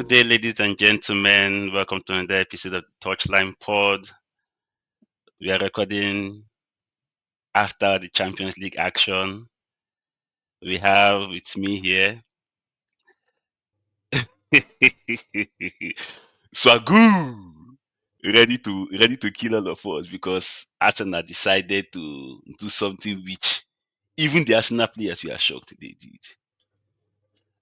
Good day, ladies and gentlemen. Welcome to another episode of Touchline Pod. We are recording after the Champions League action. It's me here. Swagoo! Ready to kill all of us because Arsenal decided to do something which even the Arsenal players were shocked they did.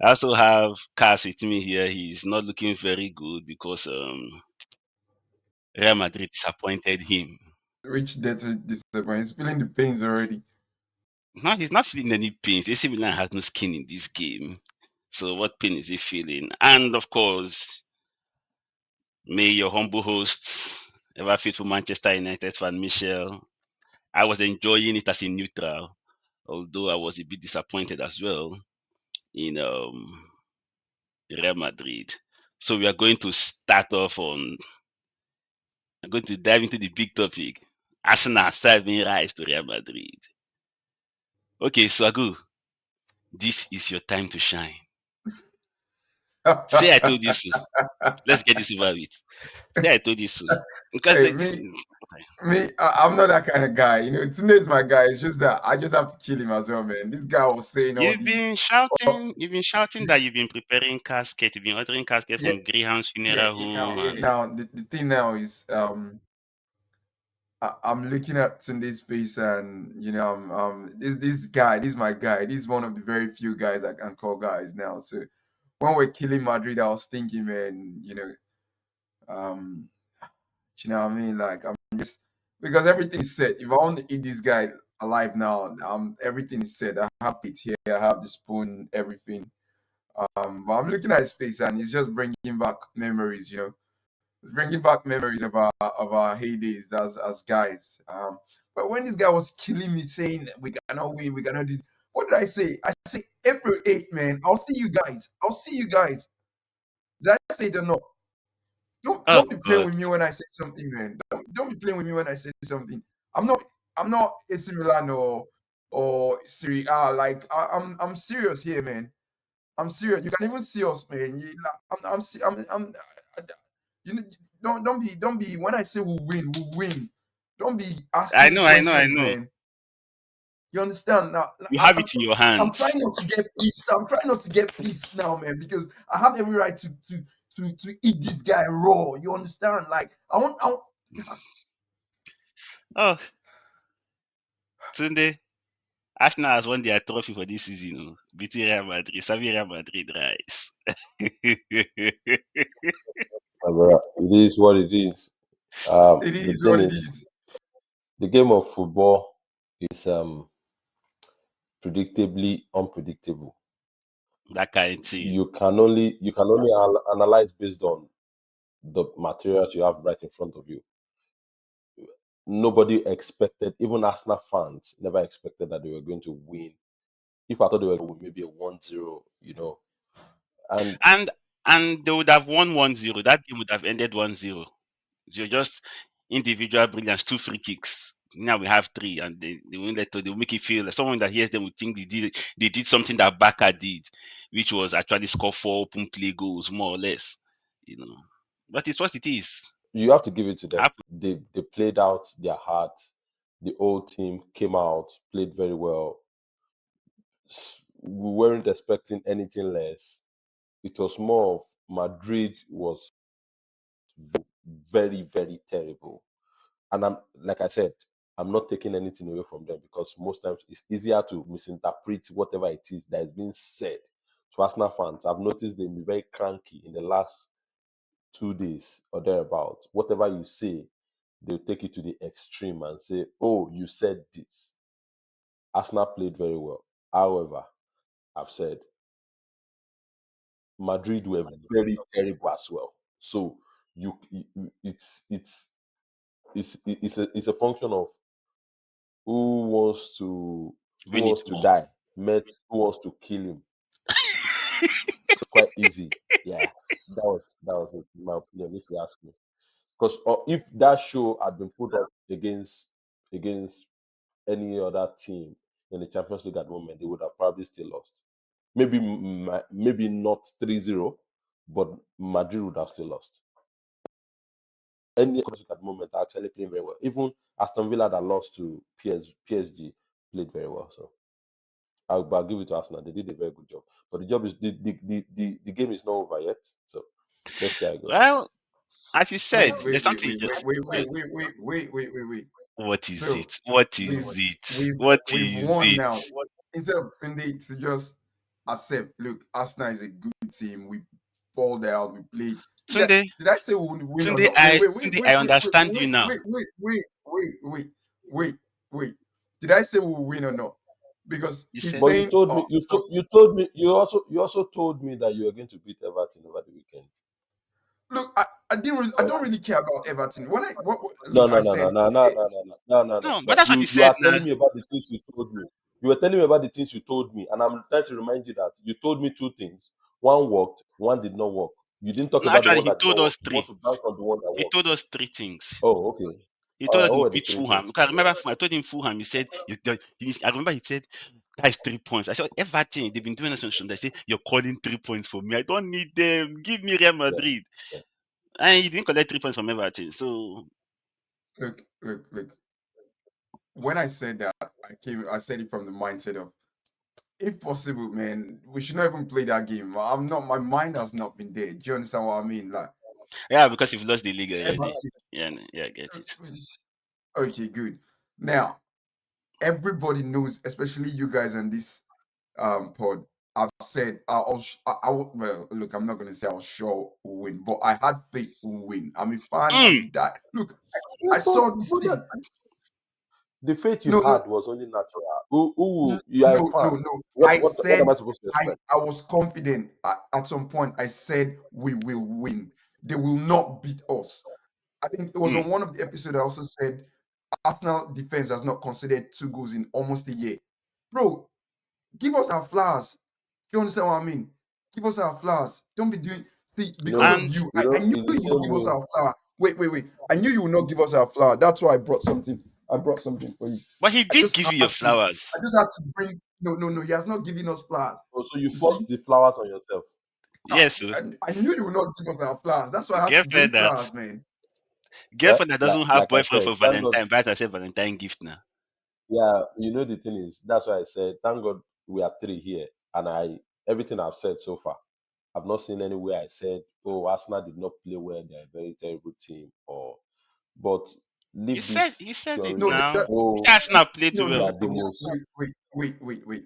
I also have Cass with me here. He's not looking very good because Real Madrid disappointed him. Rich Dirty disappointed. He's feeling the pains already. No, he's not feeling any pains. AC Milan has no skin in this game. So what pain is he feeling? And of course, may your humble hosts, ever faithful Manchester United fan Michelle. I was enjoying it as a neutral, although I was a bit disappointed as well in Real Madrid. So we are going to start off on. I'm going to dive into the big topic. Arsenal serving rise to Real Madrid. Okay, Swagu, this is your time to shine. Say I told you so. Let's get this over with. Say I told you so. Because Hey, I'm not that kind of guy. Today's my guy. It's just that I just have to kill him as well, man. This guy was saying all you've these. been Oh, shouting that you've been preparing casket, you've been ordering casket yeah, from Greyhound's yeah, funeral home, yeah. and Now the thing now is I'm looking at Tunde's face, and this guy, this is my guy. This is one of the very few guys I can call guys now. So when we're killing Madrid, I was thinking, man, um, what I mean? Like I'm just because everything is set. If I want to eat this guy alive now, everything is set. I have it here. I have the spoon, everything. But I'm looking at his face, and he's just bringing back memories. Bringing back memories of our heydays as guys. But when this guy was killing me, saying we cannot win, we cannot do. What did I say? I say April 8th, man. I'll see you guys. I'll see you guys. Did I say it or not? oh Don't be playing god, with me when I say something, man. Don't be playing with me when I say something. I'm not AC Milan or Serie A. Like I'm serious here, man. I'm serious. You can even see us, man. I- you know, don't be. When I say we'll win. Don't be I asking me know, I know, I questions, know. man. You understand now? You have it in your I'm hands. trying not to get pissed. I'm trying not to get pissed now, man, because I have every right to eat this guy raw. You understand? Like I want. Oh, Tunde, Arsenal has won their trophy for this season, beating Real Madrid, serving Real Madrid rise. It is what it is. It The is thing what it is, is. the game of football is predictably unpredictable. That kind of thing. You can only analyze based on the materials you have right in front of you. Nobody expected, even Arsenal fans never expected that they were going to win. If I thought they were going to win maybe a 1-0, and And and they would have won 1-0. That game would have ended 1-0. So just individual brilliance, two free kicks. Now we have three, and they won't they will make it feel like someone that hears them would think they did something that Baka did, which was actually score four open play goals, more or less. You know. But it's what it is. you have to give it to them. Happen. They played out their heart. The whole team came out, played very well. We weren't expecting anything less. It was more of Madrid was very, very terrible. And I'm like I said, I'm not taking anything away from them because most times it's easier to misinterpret whatever it is that is being said to Arsenal fans. I've noticed they've been very cranky in the last 2 days or thereabouts. Whatever you say, they'll take it to the extreme and say, "Oh, you said this." Arsenal played very well. However, I've said Madrid were very terrible as well. So it's a function of who wants to who Win it wants to more. die, met who wants to kill him. It's quite easy. Yeah, that was it, in my opinion, if you ask me. Because if that show had been put up against any other team in the Champions League at the moment, they would have probably still lost. Maybe not 3-0, but Madrid would have still lost. Any at the moment are actually playing very well. Even Aston Villa that lost to PSG played very well. So I'll give it to Arsenal. They did a very good job. But the job is the game is not over yet. So let's see how it goes. Well, as you said, Wait, there's wait, wait, something wait, you wait, just. wait, wait, wait, wait, wait, wait, wait, wait. What is So it? What we've is it? we've What we've is won it? now. Instead of Sunday to just accept, look, Arsenal is a good team. We balled out, we played. Tunde, Did I say we would win or Tunde, not? Wait, wait, wait, Tunde, wait, I wait, wait, understand you wait, now. wait, wait, wait, wait, wait, wait, wait. Did I say we will win or not? Because You he's said, But you saying, told me oh, so you told me you also told me that you were going to beat Everton over the weekend. look, I don't really care about Everton. When I No, look, no, I no, no, said, no, no, no, no, no, no, no, no, but no. that's what he You said are now. telling me about the things you told me. You were telling me about the things you told me, and I'm trying to remind you that you told me two things. One worked, one did not work. You didn't talk No, about the actually, one he that did told not work. us You want three. to bank on the one that He worked. told us three things. Oh, okay. He All told right. us What we were the beat three Fulham. things? Because I remember I told him Fulham. He said, I remember he said, that is 3 points. I said, Everton, they've been doing this on Sunday. I said, you're calling 3 points for me. I don't need them. Give me Real Madrid. Yeah. And he didn't collect 3 points from Everton. So, look. When I said that, I said it from the mindset of, if possible, man, we should not even play that game. My mind has not been there. Do you understand what I mean? Like, yeah, because you've lost the league already. Everton. Yeah, I get it. Okay, good. Now, everybody knows, especially you guys on this pod. I've said well, look, I'm not gonna say I was sure we'll win, but I had faith we'll win. I'm a fan. Mm. I'm that. Look, I saw this thing. The faith you No, no, had was only natural. You are a no, fan. no. What am I supposed to expect? I was confident at some point. I said we will win. They will not beat us. I think it was on one of the episodes I also said Arsenal defense has not conceded 2 goals in almost a year. Bro, give us our flowers. You understand what I mean? Give us our flowers. Don't be doing because No, of And you. I knew it's the you would same give us way. our flower. Wait. I knew you would not give us our flower. That's why I brought something. I brought something for you. but he I did just give you your had to. flowers. I just had to bring. No. He has not given us flowers. Oh, so you You see, forced the flowers on yourself. Yes, so I knew you would not give us our flowers. That's why I had to bring girlfriend that flowers, man. Well, girlfriend that doesn't have like I boyfriend said, for thank God. Valentine, buys herself Valentine gift now. Yeah, the thing is, that's why I said, thank God we are three here, and everything I've said so far, I've not seen anywhere I said, oh, Arsenal did not play well, they're a very terrible team, but leave this He said it No, theory of, now. oh, Arsenal played no, well. they are the most. wait.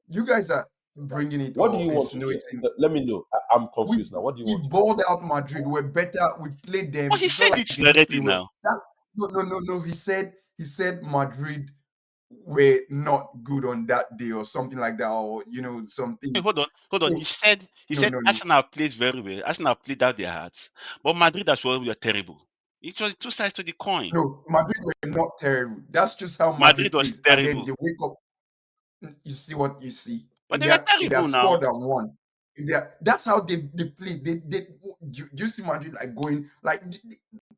You guys are bringing it What do or you want to hear? insinuating. Let me know. I'm confused now. What do you We want to hear? balled out Madrid. We're better. We played But them. he It's not said like it they didn't play already well. now. No. He said Madrid were not good on that day or something like that, or something. Hey, hold on. No, He said no. Arsenal played very well. Arsenal played out their hearts. But Madrid as well were terrible. It was two sides to the coin. No, Madrid were not terrible. That's just how Madrid Madrid was plays. And then terrible. they wake up. You see what you see. But If they they were if they had terrible now. scored and won, that's how they play. Do you see Madrid like going like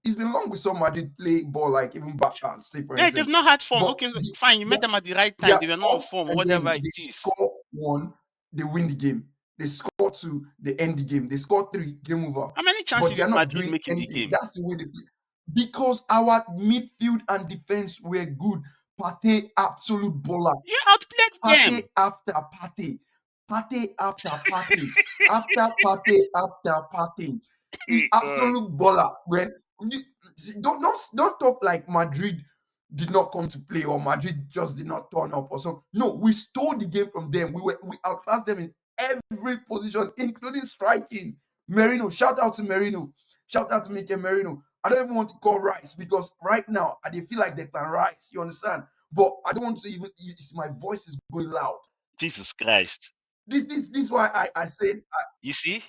it's been long we saw Madrid play ball like even back say for Yeah, they've instance. not had fun. But Okay, fine. You met them at the right they time. are They were not on up form, and whatever then it they is. score one, they win the game. They score two, they end the game. They score three, game over. How many chances But they are did not Madrid doing make in the anything. game? That's the way they play. Because our midfield and defense were good. Partey, absolute baller. You outplayed Party them. after party, party after party, after party after party. Hey, God. Absolute baller. When don't talk like Madrid did not come to play or Madrid just did not turn up or something. No, we stole the game from them. We outclassed them in every position, including striking. Merino, shout out to Merino. Shout out to Mikel Merino. I don't even want to call Rice because right now I dey feel like they can Rice. You understand? But I don't want to even. My voice is going loud. Jesus Christ. This is why I said You see?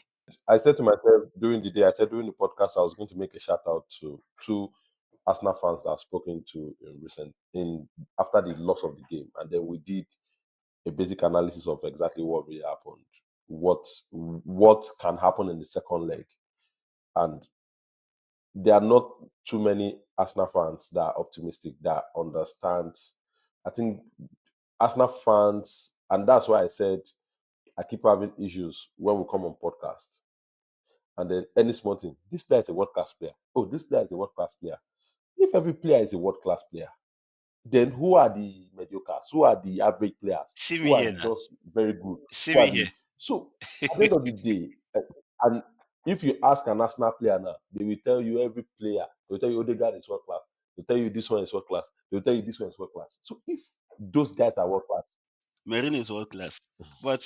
I said to myself during the day, I said during the podcast, I was going to make a shout out to two Arsenal fans that I've spoken to after the loss of the game, and then we did a basic analysis of exactly what really happened, what can happen in the second leg, and there are not too many Arsenal fans that are optimistic that understand. I think Arsenal fans, and that's why I said I keep having issues when we come on podcast. and then any small thing. This player is a world class player. Oh, this player is a world class player. If every player is a world class player, then who are the mediocres? Who are the average players? See me Who are here the now. just very good? See Who are me the here. so at the end of the day, and if you ask an Arsenal player now, they will tell you every player. They will tell you Odegaard is world class. They'll tell you this one is world class. They'll tell you this one is world class. So if those guys are world class, Merino is world class. But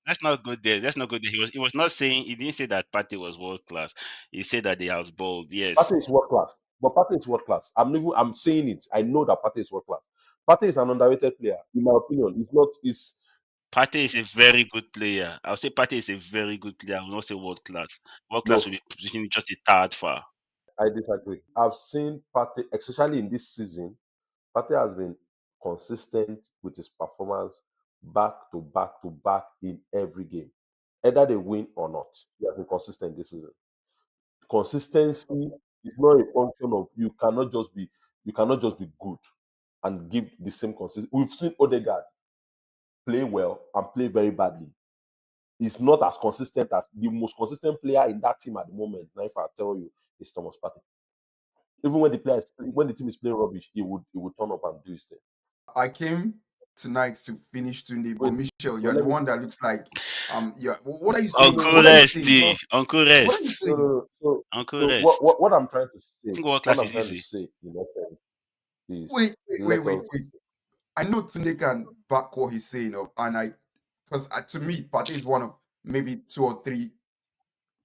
let's not go there. Let's not go there. He was not saying, he didn't say that Partey was world class. He said that they outballed. Yes. Partey is world class. But Partey is world class. I'm saying it. I know that Partey is world class. Partey is an underrated player, in my opinion. It's not. It's Partey is a very good player. I'll say Partey is a very good player. I will not say world class. World class will no. be positioning just a third far. I disagree. I've seen Partey, especially in this season. Partey has been consistent with his performance back to back to back in every game. Either they win or not. He has been consistent this season. Consistency is not a function of you cannot just be good and give the same consistency. We've seen Odegaard play well and play very badly. He's not as consistent as the most consistent player in that team at the moment. Now, if I tell you, is Thomas Partey. Even when the team is playing rubbish, he would turn up and do his thing. I came tonight to finish Tunde, but Wait, Michelle, but you're the let me one that looks like yeah. What are you no saying? no Uncle no What are you no Rest, saying? it's not Uncle What are you Rest. no no saying? no so Uncle so Rest. what I'm trying to I say think world what class I'm is trying to easy. say in essence is Wait. let us I know Tunde can back what he's saying up, and because to me, Partey is one of maybe two or three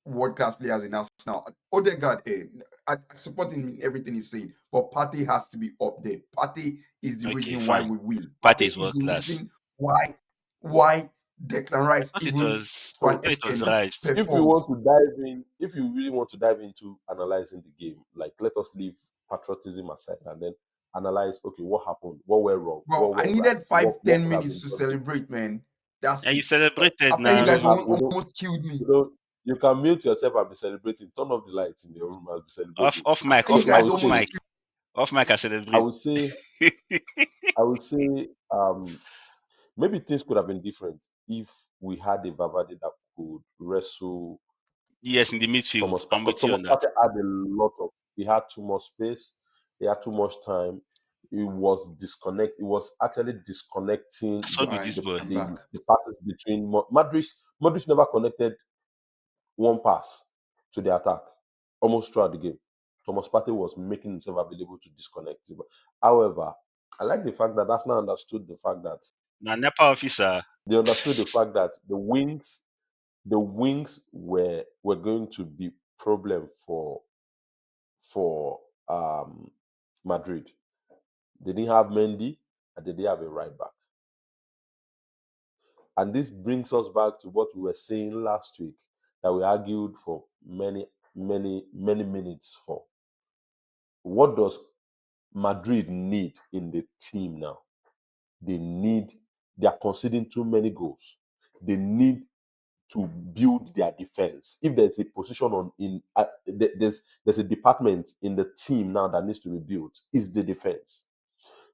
world class players in Arsenal. Odegaard, I support him in everything he's saying, but Partey has to be up there. Partey is the Okay, reason why fine. we win. Partey Partey is is world the class. reason why Declan I Rice, thought it even was to an I thought it was extent, Rice. performs. if you really want to dive into analyzing the game, like let us leave patriotism aside and then analyze okay what happened, what went wrong, Well, what I went right, needed five, what ten could have minutes been to done different. celebrate, man. That's And you it. celebrated After you we now. guys don't have almost killed me. we don't you can mute yourself and be celebrating. Turn off the lights in your room and be Off celebrating. off mic, After you off I mic, guys would off almost say mic. Off mic I I celebrate. would say I would say maybe things could have been different if we had a Valverde that could wrestle Yes, in the midfield. Thomas I'm Partey. Because with you Thomas on that. Partey had a lot of he had too much space, he had too much time. He was disconnect. He was actually disconnecting So the do right. this the, boy. I'm back. the passes between Madrid. Madrid never connected one pass to the attack almost throughout the game. Thomas Partey was making himself available to disconnect. However, I like the fact that Arsenal understood the fact that Now NEPA officer. they understood the fact that the wings were going to be problem for Madrid. They didn't have Mendy and they didn't have a right back. And this brings us back to what we were saying last week that we argued for many, many, many minutes for. What does Madrid need in the team now? They are conceding too many goals. They need to build their defense. If there's a position there's a department in the team now that needs to be built, is the defense.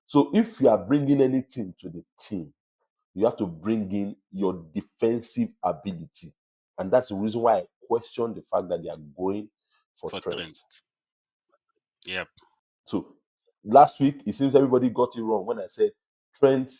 So if you are bringing anything to the team, you have to bring in your defensive ability, and that's the reason why I question the fact that they are going for For Trent. Trent. Yep. So last week it seems everybody got it wrong when I said Trent.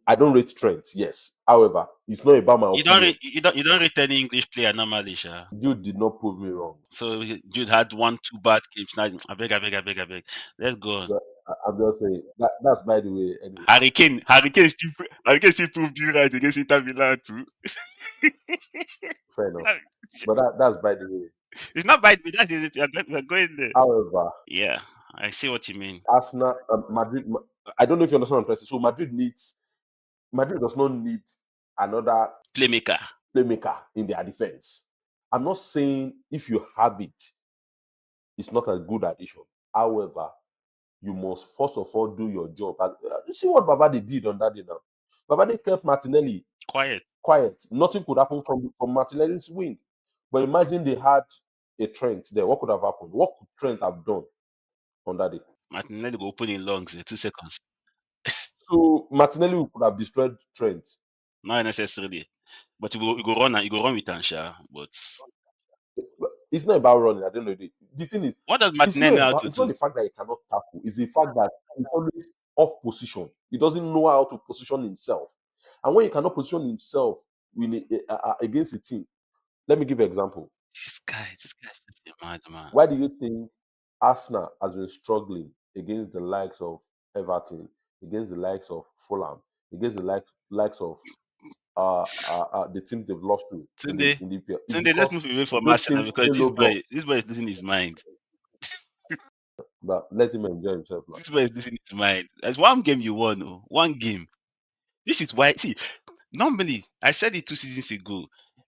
I don't rate Trent, yes. However, it's not about my opinion. You don't rate any English player normally, Sha. Jude did not prove me wrong. So Jude had 1-2 bad games. Now I beg. Let's go on. So I'm just saying that's by the way. Anyway, Hurricane still proved you right against Inter Milan too. fair enough. But that's by the way. It's not bad, but that's it. We're going there. However, Yeah, I see what you mean. Arsenal, Madrid. I don't know if you understand what I'm saying. So Madrid does not need another Playmaker. playmaker in their defense. I'm not saying if you have it, it's not a good addition. However, you must first of all do your job. You see what Valverde did on that day now. Valverde kept Martinelli Quiet. quiet. Nothing could happen from Martinelli's wing. But imagine they had a Trent there. What could have happened? What could Trent have done on that day? Martinelli go open in lungs in 2 seconds. So Martinelli could have destroyed Trent. Not necessarily. But you go run with Ansha. But It's not about running. I don't know. The thing is, What does it's not Martinelli know how about. to It's not do? the fact that he cannot tackle. It's the fact that he's always off position. He doesn't know how to position himself. And when he cannot position himself against a team, let me give you an example. This guy's just a madman. Why do you think Arsenal has been struggling against the likes of Everton, against the likes of Fulham, against the likes of the teams they've lost to Tunde, in the EPL? It's Tunde, let's because move away from those Arsenal teams because play low block. this boy is losing his mind. But let him enjoy himself now. This boy is losing his mind. There's one game you won, oh, one game. This is why. See, normally I said it 2 seasons ago.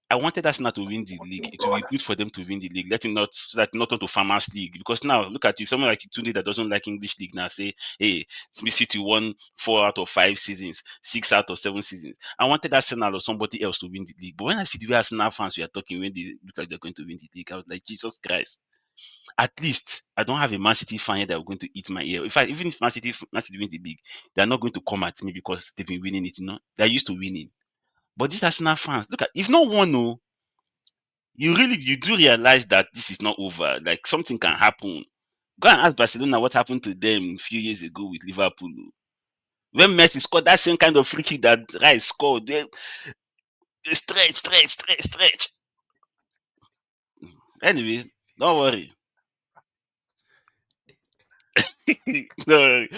I wanted Arsenal to win the league. It will be good for them to win the league. Let it not so that not onto Farmers League. Because now look at you, someone like Tunde that doesn't like English League now say, hey, Smith City won 4 out of 5 seasons, 6 out of 7 seasons. I wanted Arsenal or somebody else to win the league. But when I see the way Arsenal fans were talking when they look like they're going to win the league, I was like, Jesus Christ. At least I don't have a Man City fan here that are going to eat my ear. In fact, even if Man City wins the league, they're not going to come at me because they've been winning it. They're used to winning. But these Arsenal fans, look at if no one know, you do realize that this is not over. Like something can happen. Go and ask Barcelona what happened to them a few years ago with Liverpool. When Messi scored that same kind of free kick that Rice scored, they stretch. Anyways, don't worry. No worry.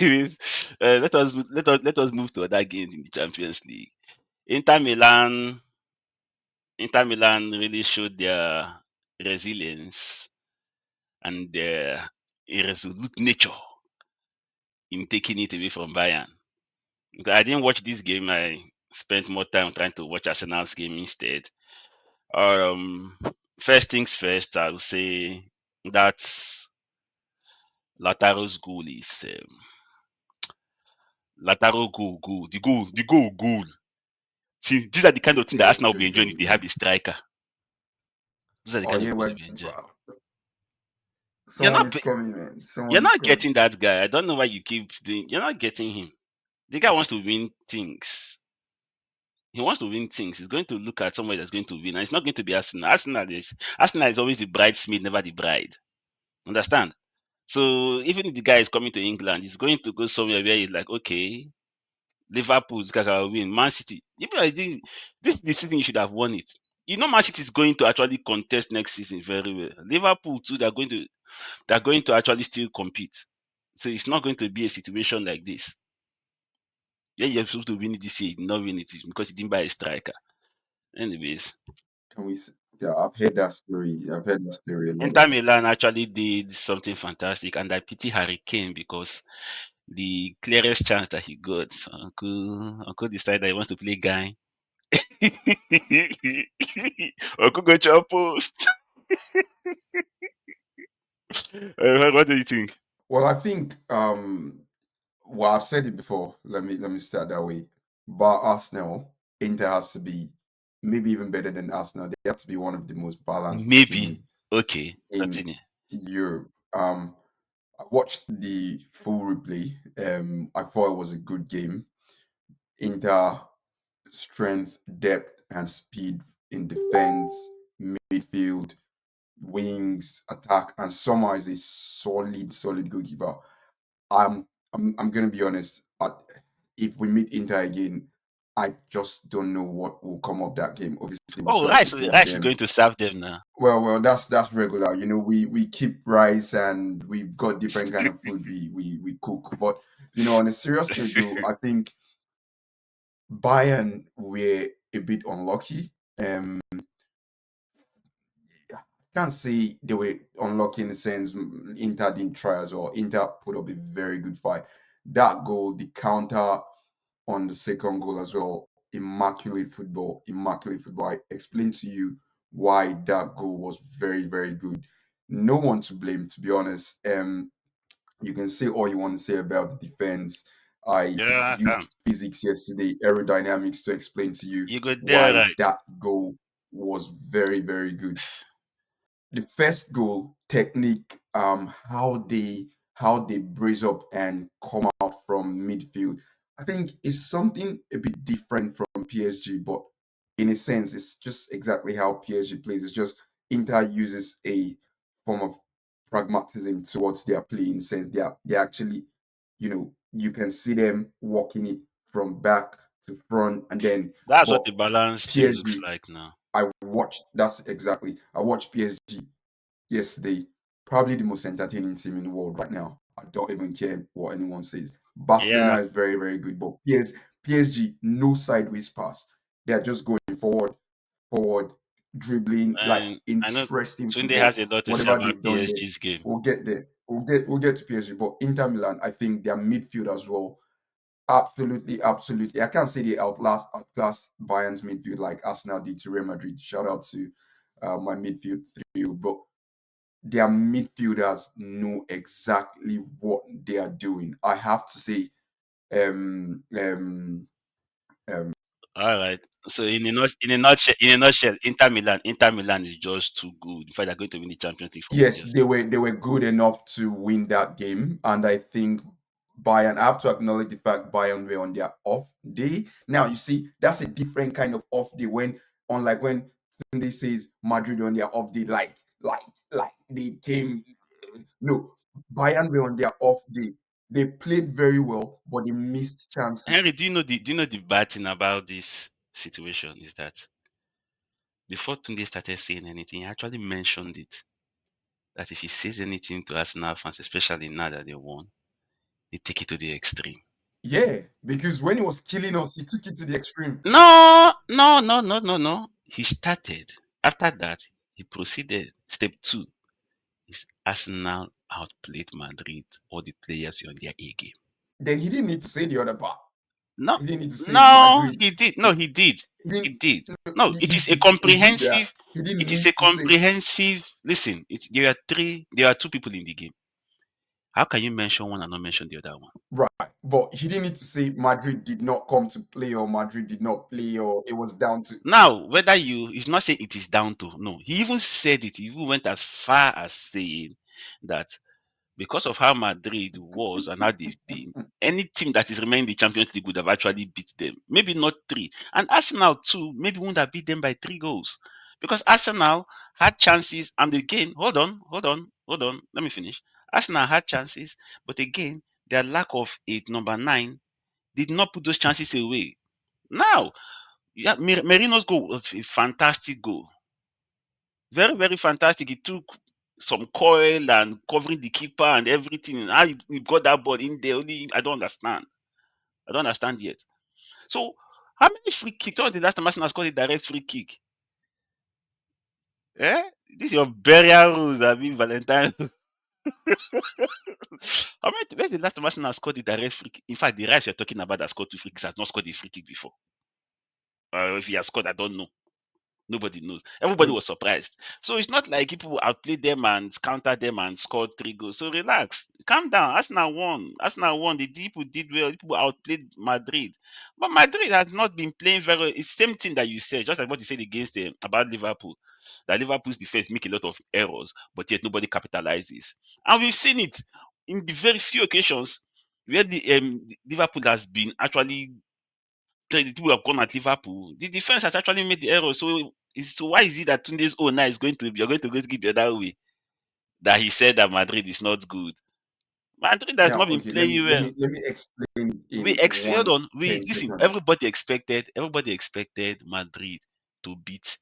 Anyways, let us move to other games in the Champions League. Inter Milan, Inter Milan really showed their resilience and their irresolute nature in taking it away from Bayern. Because I didn't watch this game. I spent more time trying to watch Arsenal's game instead. Um, First things first, I would say that Lautaro's goal is Lautaro goal. See, these are the kind of things that Yeah, Arsenal will be good, enjoying if good, they have yeah. a striker. These are the Oh kind of yeah, goals well, they'll be enjoying. wow. You're Someone not, is coming, man. you're Someone is not coming. getting that guy. I don't know why you keep doing. You're not getting him. The guy wants to win things. He wants to win things. He's going to look at somebody that's going to win, and it's not going to be Arsenal. Arsenal is always the bridesmaid, never the bride. Understand? So even if the guy is coming to England, he's going to go somewhere where he's like, okay, Liverpool's gonna win. Man City, this season you should have won it. Man City is going to actually contest next season very well. Liverpool too, they're going to actually still compete. So it's not going to be a situation like this. Yeah, you're supposed to win it this year, you did not win it because you didn't buy a striker. Anyways, Can we? Yeah, I've heard that story. I've heard that story a lot of Inter times. Milan actually did something fantastic, and I pity Harry Kane because the clearest chance that he got, Uncle decided he wants to play guy. Uncle go to our post. What do you think? Well, I think well, I've said it before. Let me start that way. But Arsenal, Inter has to be maybe even better than Arsenal. They have to be one of the most balanced Maybe. team Okay, in continue. Europe. I watched the full replay. I thought it was a good game. Inter strength, depth, and speed in defense, midfield, wings, attack, and Sommer is a solid goalkeeper. I'm gonna be honest. If we meet Inter again, I just don't know what will come of that game. Obviously, we Oh, start to keep Rice is them. going to serve them now. Well, that's regular. We keep rice and we've got different kind of food we cook. But on a serious note, though, I think Bayern were a bit unlucky. Can't say they were unlucky in the sense Inter didn't try as well. Inter put up a very good fight. That goal, the counter on the second goal as well, immaculate football, immaculate football. I explained to you why that goal was very, very good. No one to blame, to be honest. You can say all you want to say about the defense. I Yeah, I can. used physics yesterday, aerodynamics, to explain to you You go there, why right? that goal was very, very good. The first goal technique, how they brace up and come out from midfield, I think is something a bit different from PSG, but in a sense, it's just exactly how PSG plays. It's just Inter uses a form of pragmatism towards their playing sense. They actually, you can see them walking it from back to front, and then That's what but the balanced team looks PSG, like now. I watched PSG yesterday. Probably the most entertaining team in the world right now. I don't even care what anyone says. Barcelona Yeah, is very, very good, but PSG, no sideways pass. They are just going forward, forward, dribbling, like and I know interesting Tunde football. has a lot to say Whatever about they've done there, PSG's game. we'll get there. We'll get to PSG. But Inter Milan, I think their midfield as well. Absolutely, absolutely. I can't say they outclass Bayern's midfield like Arsenal did to Real Madrid. Shout out to my midfield trio, but their midfielders know exactly what they are doing. I have to say, um, All right. So in a nutshell, Inter Milan is just too good. In fact, they're going to win the Champions League from what yes, you're they were good enough to win that game, and I think Bayern. I have to acknowledge the fact Bayern were on their off day. Now you see, that's a different kind of off day. When unlike when Sunday says Madrid on their off day, like like they came. No, Bayern were on their off day. They played very well, but they missed chances. Henry, do you know the bad thing about this situation is that before Tunde started saying anything, he actually mentioned it. That if he says anything to Arsenal fans, especially now that they won, they take it to the extreme. Yeah, because when he was killing us, he took it to the extreme. No, no, no, no, no, no. He started. After that, he proceeded. Step two is Arsenal outplayed Madrid. All the players on their A game. Then he didn't need to say the other part. No, He didn't need to say no, Madrid. he did. No, He, he did. he He didn't. did. No, No, it is a he did that. comprehensive. He didn't It is need a to say comprehensive. Listen, there are three. There are two people in the game. How can you mention one and not mention the other one? right, but he didn't need to say Madrid did not come to play or Madrid did not play or it was down to. Now, whether it's not saying it is down to no. He even said it. He even went as far as saying that because of how Madrid was and how they've been, any team that is remaining in the Champions League would have actually beat them. Maybe not three. And Arsenal too, maybe wouldn't have beat them by 3 goals. Because Arsenal had chances, and again, hold on, let me finish. Arsenal had chances, but again, their lack of a number nine did not put those chances away. Now, yeah, Merino's goal was a fantastic goal. Very, very fantastic. He took some coil and covering the keeper and everything. How he got that ball in there, only I don't understand. I don't understand yet. So, how many free kicks? When was the last time Arsenal scored a direct free kick? Eh? This is your burial rules, I mean, Valentine. When's the last time Arsenal scored a direct free kick? In fact, the Rice you're talking about that scored two free kicks has not scored a free kick before. If he has scored, I don't know. Nobody knows. Everybody No, was surprised. So it's not like people outplayed them and countered them and scored 3 goals. So relax, calm down. Arsenal won. Arsenal won. The people did well. People outplayed Madrid, but Madrid has not been playing very well. It's same thing that you said, just like what you said against about Liverpool. That Liverpool's defense make a lot of errors, but yet nobody capitalizes. And we've seen it in the very few occasions where the Liverpool has been actually the people have gone at Liverpool. The defense has actually made the error. So why is it that Tunde's owner is going to you're going to go to it the other way? That he said that Madrid is not good. Madrid has now not been okay, let me playing let well. me let me explain it We in hold one on. We ten listen. seconds. Everybody expected Madrid to beat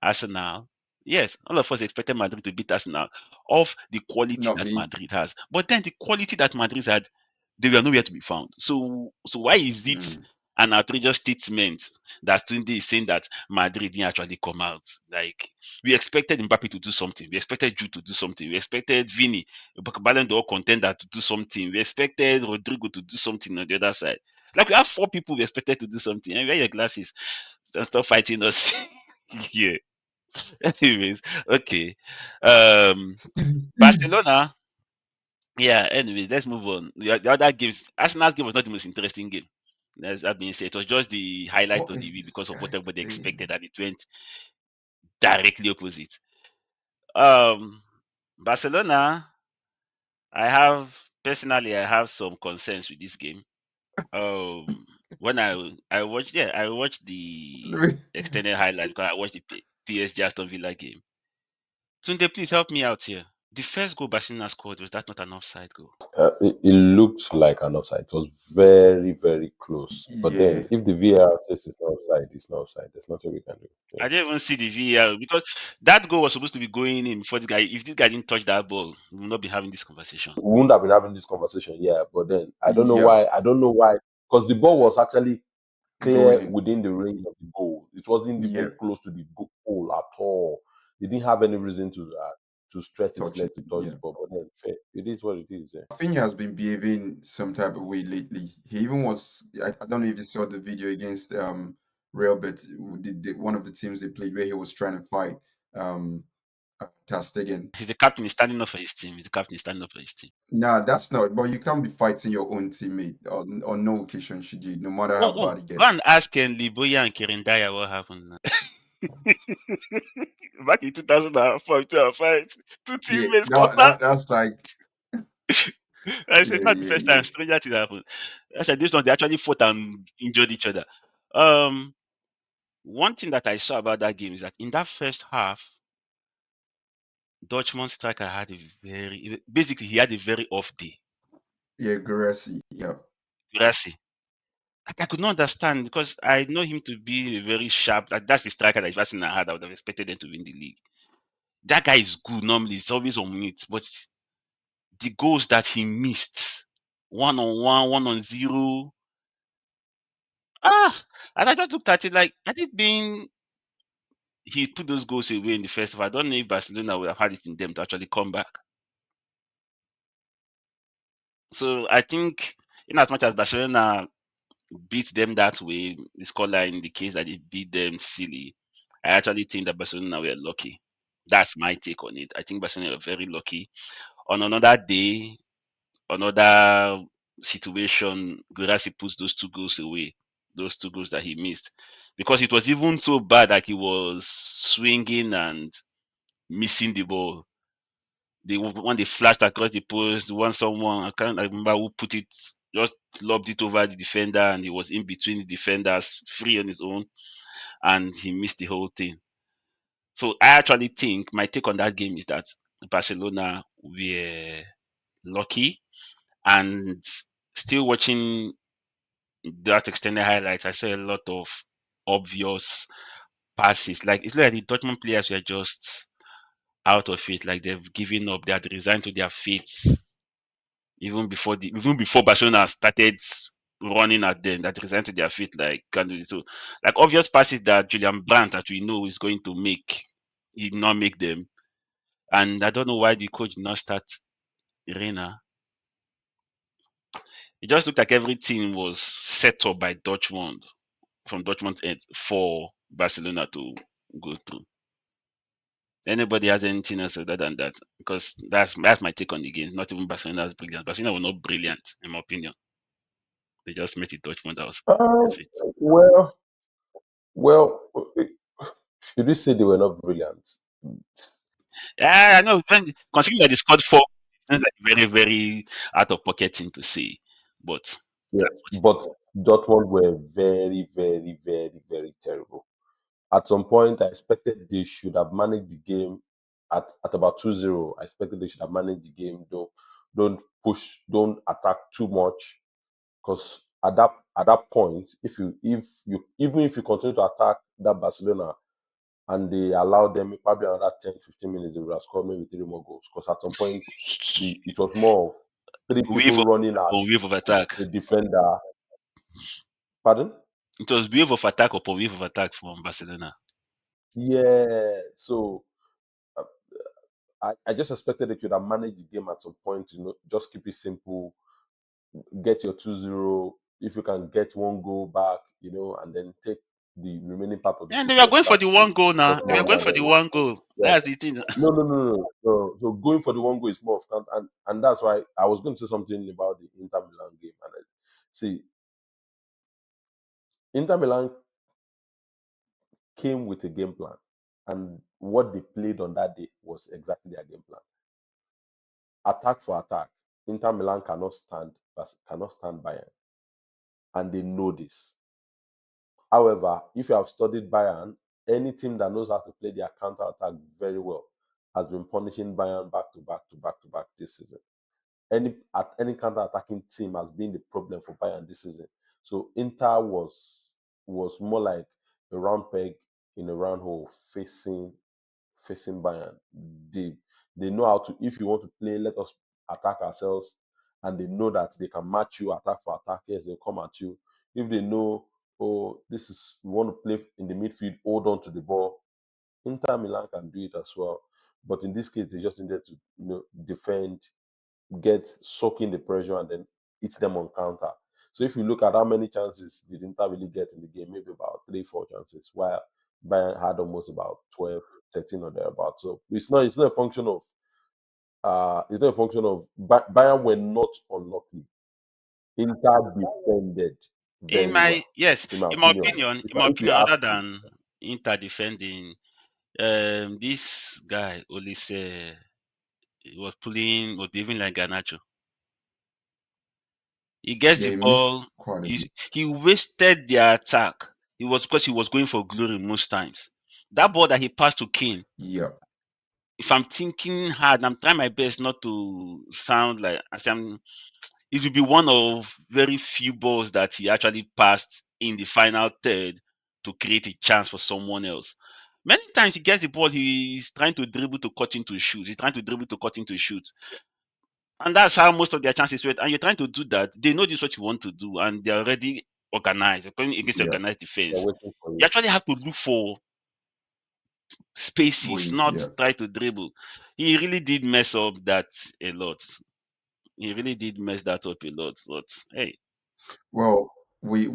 Arsenal. Yes, all of us expected Madrid to beat Arsenal of the quality Not that me. Madrid has. But then the quality that Madrid had, they were nowhere to be found. So why is it Mm. an outrageous statement that Tunde is saying that Madrid didn't actually come out? Like we expected Mbappe to do something, we expected Jude to do something, we expected Vini, Ballon d'Or contender, to do something, we expected Rodrigo to do something on the other side. Like we have four people we expected to do something. And wear your glasses and stop fighting us. Yeah. Anyways, okay. Um, Steez. Barcelona. Yeah. Anyways, let's move on. The other games, Arsenal's game was not the most interesting game. That being said, it was just the highlight What of the is week this because of guy what everybody saying? expected, and it went directly opposite. Um, Barcelona. I have some concerns with this game. When I watched the Let me- extended highlight because I watched the PSG Aston Villa game. Tunde, please help me out here. The first goal Barcelona scored, was that not an offside goal? It looked like an offside. It was very, very close. But Yeah, then, if the VAR says it's not offside, it's not offside. There's nothing we can do. I didn't even see the VAR because that goal was supposed to be going in before the guy. If this guy didn't touch that ball, we will not be having this conversation. We wouldn't have been having this conversation, yeah. But then, I don't know yeah, why. I don't know why. Because the ball was actually going clear in. within the range of the goal. It wasn't Yeah, even close to the goal at all. They didn't have any reason to stretch his touch it. leg to touch Yeah. the ball. But then, fair. It is what it is. Yeah. I think he has been behaving some type of way lately. He even was. I don't know if you saw the video against Real, but one of the teams they played where he was trying to fight um Ter Stegen. He's the captain. He's standing up for his team. He's the captain. He's standing up for his team. Nah, that's not. But you can't be fighting your own teammate on no occasion should you, no matter how Oh, bad he go gets. and ask Liboya and Kirindaya what happened. Back in 2004, 2005, two Yeah, teammates contact. that's like I said, yeah, not the yeah, first time yeah. stranger things happen. I said, this one, they actually fought and injured each other. One thing that I saw about that game is that in that first half, Dortmund striker had he had a very off day. Yeah, Grassy. Yeah. Grassy. Like, I could not understand because I know him to be a very sharp. Like, that's the striker that if Arsenal had, I would have expected them to win the league. That guy is good normally. He's always on it, but the goals that he missed, 1-on-1, 1-on-0. And I just looked at it like, had it been he put those goals away in the first half, I don't know if Barcelona would have had it in them to actually come back. So I think, in as much as Barcelona beat them that way, the scoreline indicates that they beat them silly. I actually think that Barcelona were lucky. That's my take on it. I think Barcelona were very lucky. On another day, another situation, Guirassy puts those two goals away, those two goals that he missed. Because it was even so bad that he was swinging and missing the ball. When they flashed across the post, one someone, I can't remember who put it, just lobbed it over the defender and he was in between the defenders, free on his own, and he missed the whole thing. So I actually think my take on that game is that Barcelona were lucky, and still watching that extended highlights, I saw a lot of obvious passes. Like, it's like the Dortmund players were just out of it. Like, they've given up. They had resigned to their fate even before Barcelona started running at them. That resigned to their feet. Like, can't do this. So, like, obvious passes that Julian Brandt that we know is going to make, he did not make them. And I don't know why the coach did not start Reina. It just looked like everything was set up by Dortmund from Dortmund's end for Barcelona to go through. Anybody has anything else other than that? Because that's my take on the game. Not even Barcelona's brilliant. Barcelona were not brilliant, in my opinion. They just made it Dortmund that was Um, perfect. well, well, should we say they were not brilliant? Yeah, I know. Considering that they scored four, it's not like very, very out of pocket thing to say. But Yeah, that's what it but is. Dortmund were very, very, very, very terrible. At some point, I expected they should have managed the game at about 2-0. I expected they should have managed the game. Don't push, don't attack too much. Because at that point, if you even if you continue to attack that Barcelona and they allow them probably another 10, 15 minutes, they would have scored maybe three more goals. Because at some point, it was more of three Wave people of running at upon wave of attack. a defender. Pardon? It was wave of attack upon wave of attack from Barcelona. Yeah. So uh, I just expected they could have managed the game at some point, just keep it simple, get your 2-0. If you can get one goal back, and then take the remaining part of the And they were football going for back the to one goal now. They were Dortmund going and for the then one goal. yeah. That's the thing. No, no, no, no, no. So going for the one goal is more of count, and that's why I was going to say something about the Inter Milan game. And see, Inter Milan came with a game plan, and what they played on that day was exactly their game plan. Attack for attack. Inter Milan cannot stand Bayern, and they know this. However, if you have studied Bayern, any team that knows how to play their counter attack very well has been punishing Bayern back to back this season. Any counter-attacking team has been the problem for Bayern this season. So Inter was more like a round peg in a round hole facing Bayern. They know how to, if you want to play, let us attack ourselves, and they know that they can match you attack for attack. Yes, they'll come at you. If they know, oh, this is, we want to play in the midfield, hold on to the ball, Inter Milan can do it as well. But in this case, they just needed to defend, soak in the pressure, and then hit them on counter. So if you look at how many chances did Inter really get in the game, maybe about 3-4 chances, while Bayern had almost about 12, 13 or thereabouts. So it's not a function of Bayern were not unlucky. Inter defended very well, in my opinion. If you ask other me, than Inter defending, this guy Olise was behaving like Garnacho. He gets Yeah, the he ball. missed quite a bit. He wasted the attack. It was because he was going for glory most times. That ball that he passed to Kane, Yeah, if I'm thinking hard, I'm trying my best not to sound like it will be one of very few balls that he actually passed in the final third to create a chance for someone else. Many times he gets the ball, he's trying to dribble to cut into shoot. He's trying to dribble to cut into shoot. And that's how most of their chances were. And you're trying to do that. They know this is what you want to do, and they're already organized. You're going against yeah, organized they're defense. waiting for You you. actually have to look for spaces, ways. not Yeah. try to dribble. He really did mess up that a lot. He really did mess that up a lot. But hey, Well, we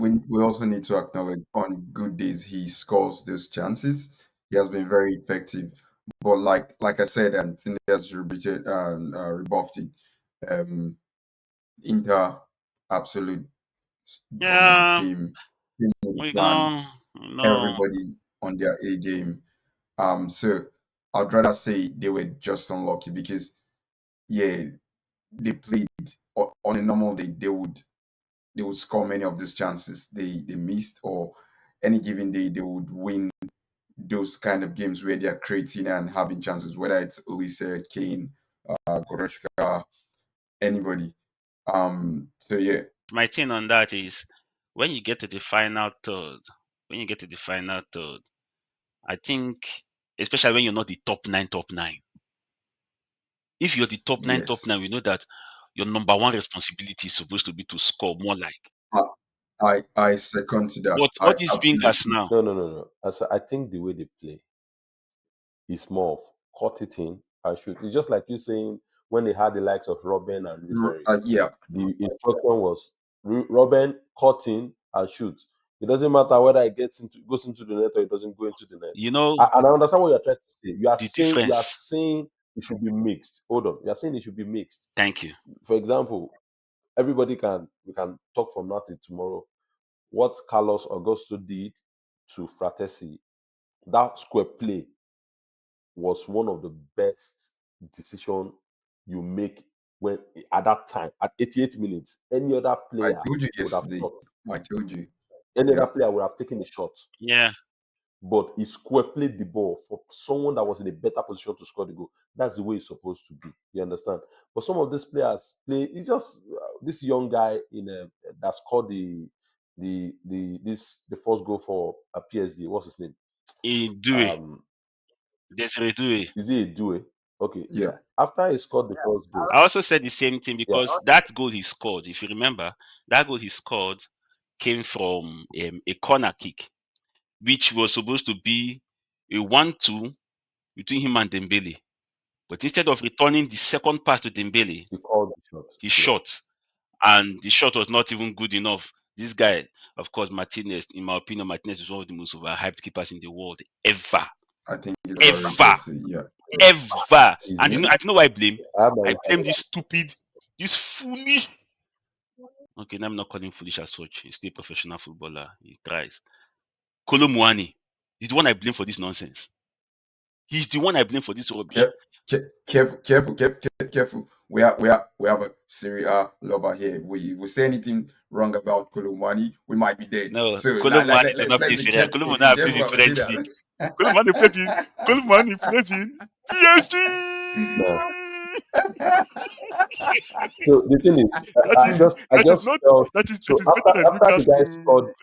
also need to acknowledge on good days he scores those chances. He has been very effective. But like I said, and Tunde has rebuffed it. Um, Inter, absolute dominant yeah, team. Team with a we plan. go. No, Everybody on their A game. So I'd rather say they were just unlucky because yeah, they played on a normal day. They would score many of those chances they missed, or any given day they would win those kind of games where they're creating and having chances, whether it's Olise, Kane, Goretzka, anybody. So yeah, my thing on that is when you get to the final third. When you get to the final third, I think, especially when you're not the top nine. If you're the top nine, yes. we know that your number one responsibility is supposed to be to score more like. I I second to that. But all I these wingers absolutely now, No. I think the way they play is more of cut it in and shoot. It's just like you saying when they had the likes of Robin and Ribery. yeah, The instruction was Robin cut in and shoot. It doesn't matter whether it goes into the net or it doesn't go into the net. you know And I understand what you're trying to say. the You are difference. saying it should be mixed. Hold on. You are saying it should be mixed. Thank you. For example, we can talk from now till tomorrow. What Carlos Augusto did to Fratesi, that square play was one of the best decision you make when at that time at 88 minutes. Any other I player told you would have yesterday. stopped. I told you. Any Yeah, other player would have taken a shot. Yeah. But he square played the ball for someone that was in a better position to score the goal. That's the way it's supposed to be. You understand? But some of these players play. It's just this young guy that scored the first goal for a PSD. What's his name? Dewey. Um, Desiree Dewey. is he a Due? Okay, yeah. yeah. After he scored the first goal, I also said the same thing yeah, because that goal he scored, if you remember, that goal he scored came from a corner kick, which was supposed to be a 1-2 between him and Dembele. But instead of returning the second pass to Dembele, he called the shot. he Yeah. shot. And the shot was not even good enough. This guy, of course, Martinez, in my opinion, Martinez is one of the most overhyped keepers in the world ever. I think it's Ever. overrated too. Yeah, Ever. Is And he? I know why I blame. I have my I blame this stupid, this foolish. Okay, now I'm not calling him foolish as such. He's still a professional footballer. He tries. Kolo Muani. He's the one I blame for this nonsense. He's the one I blame for this rubbish. careful. We have a Serie A lover here. We say anything wrong about Kolomani, we might be dead. No, So Kolo Muani does not play let's be Serie A. careful. Kolo Be Muani plays careful in when we say French that. league. Koulibaly plays in PSG. Nah. So the thing is, That is I that is just not felt that so is better than Newcastle.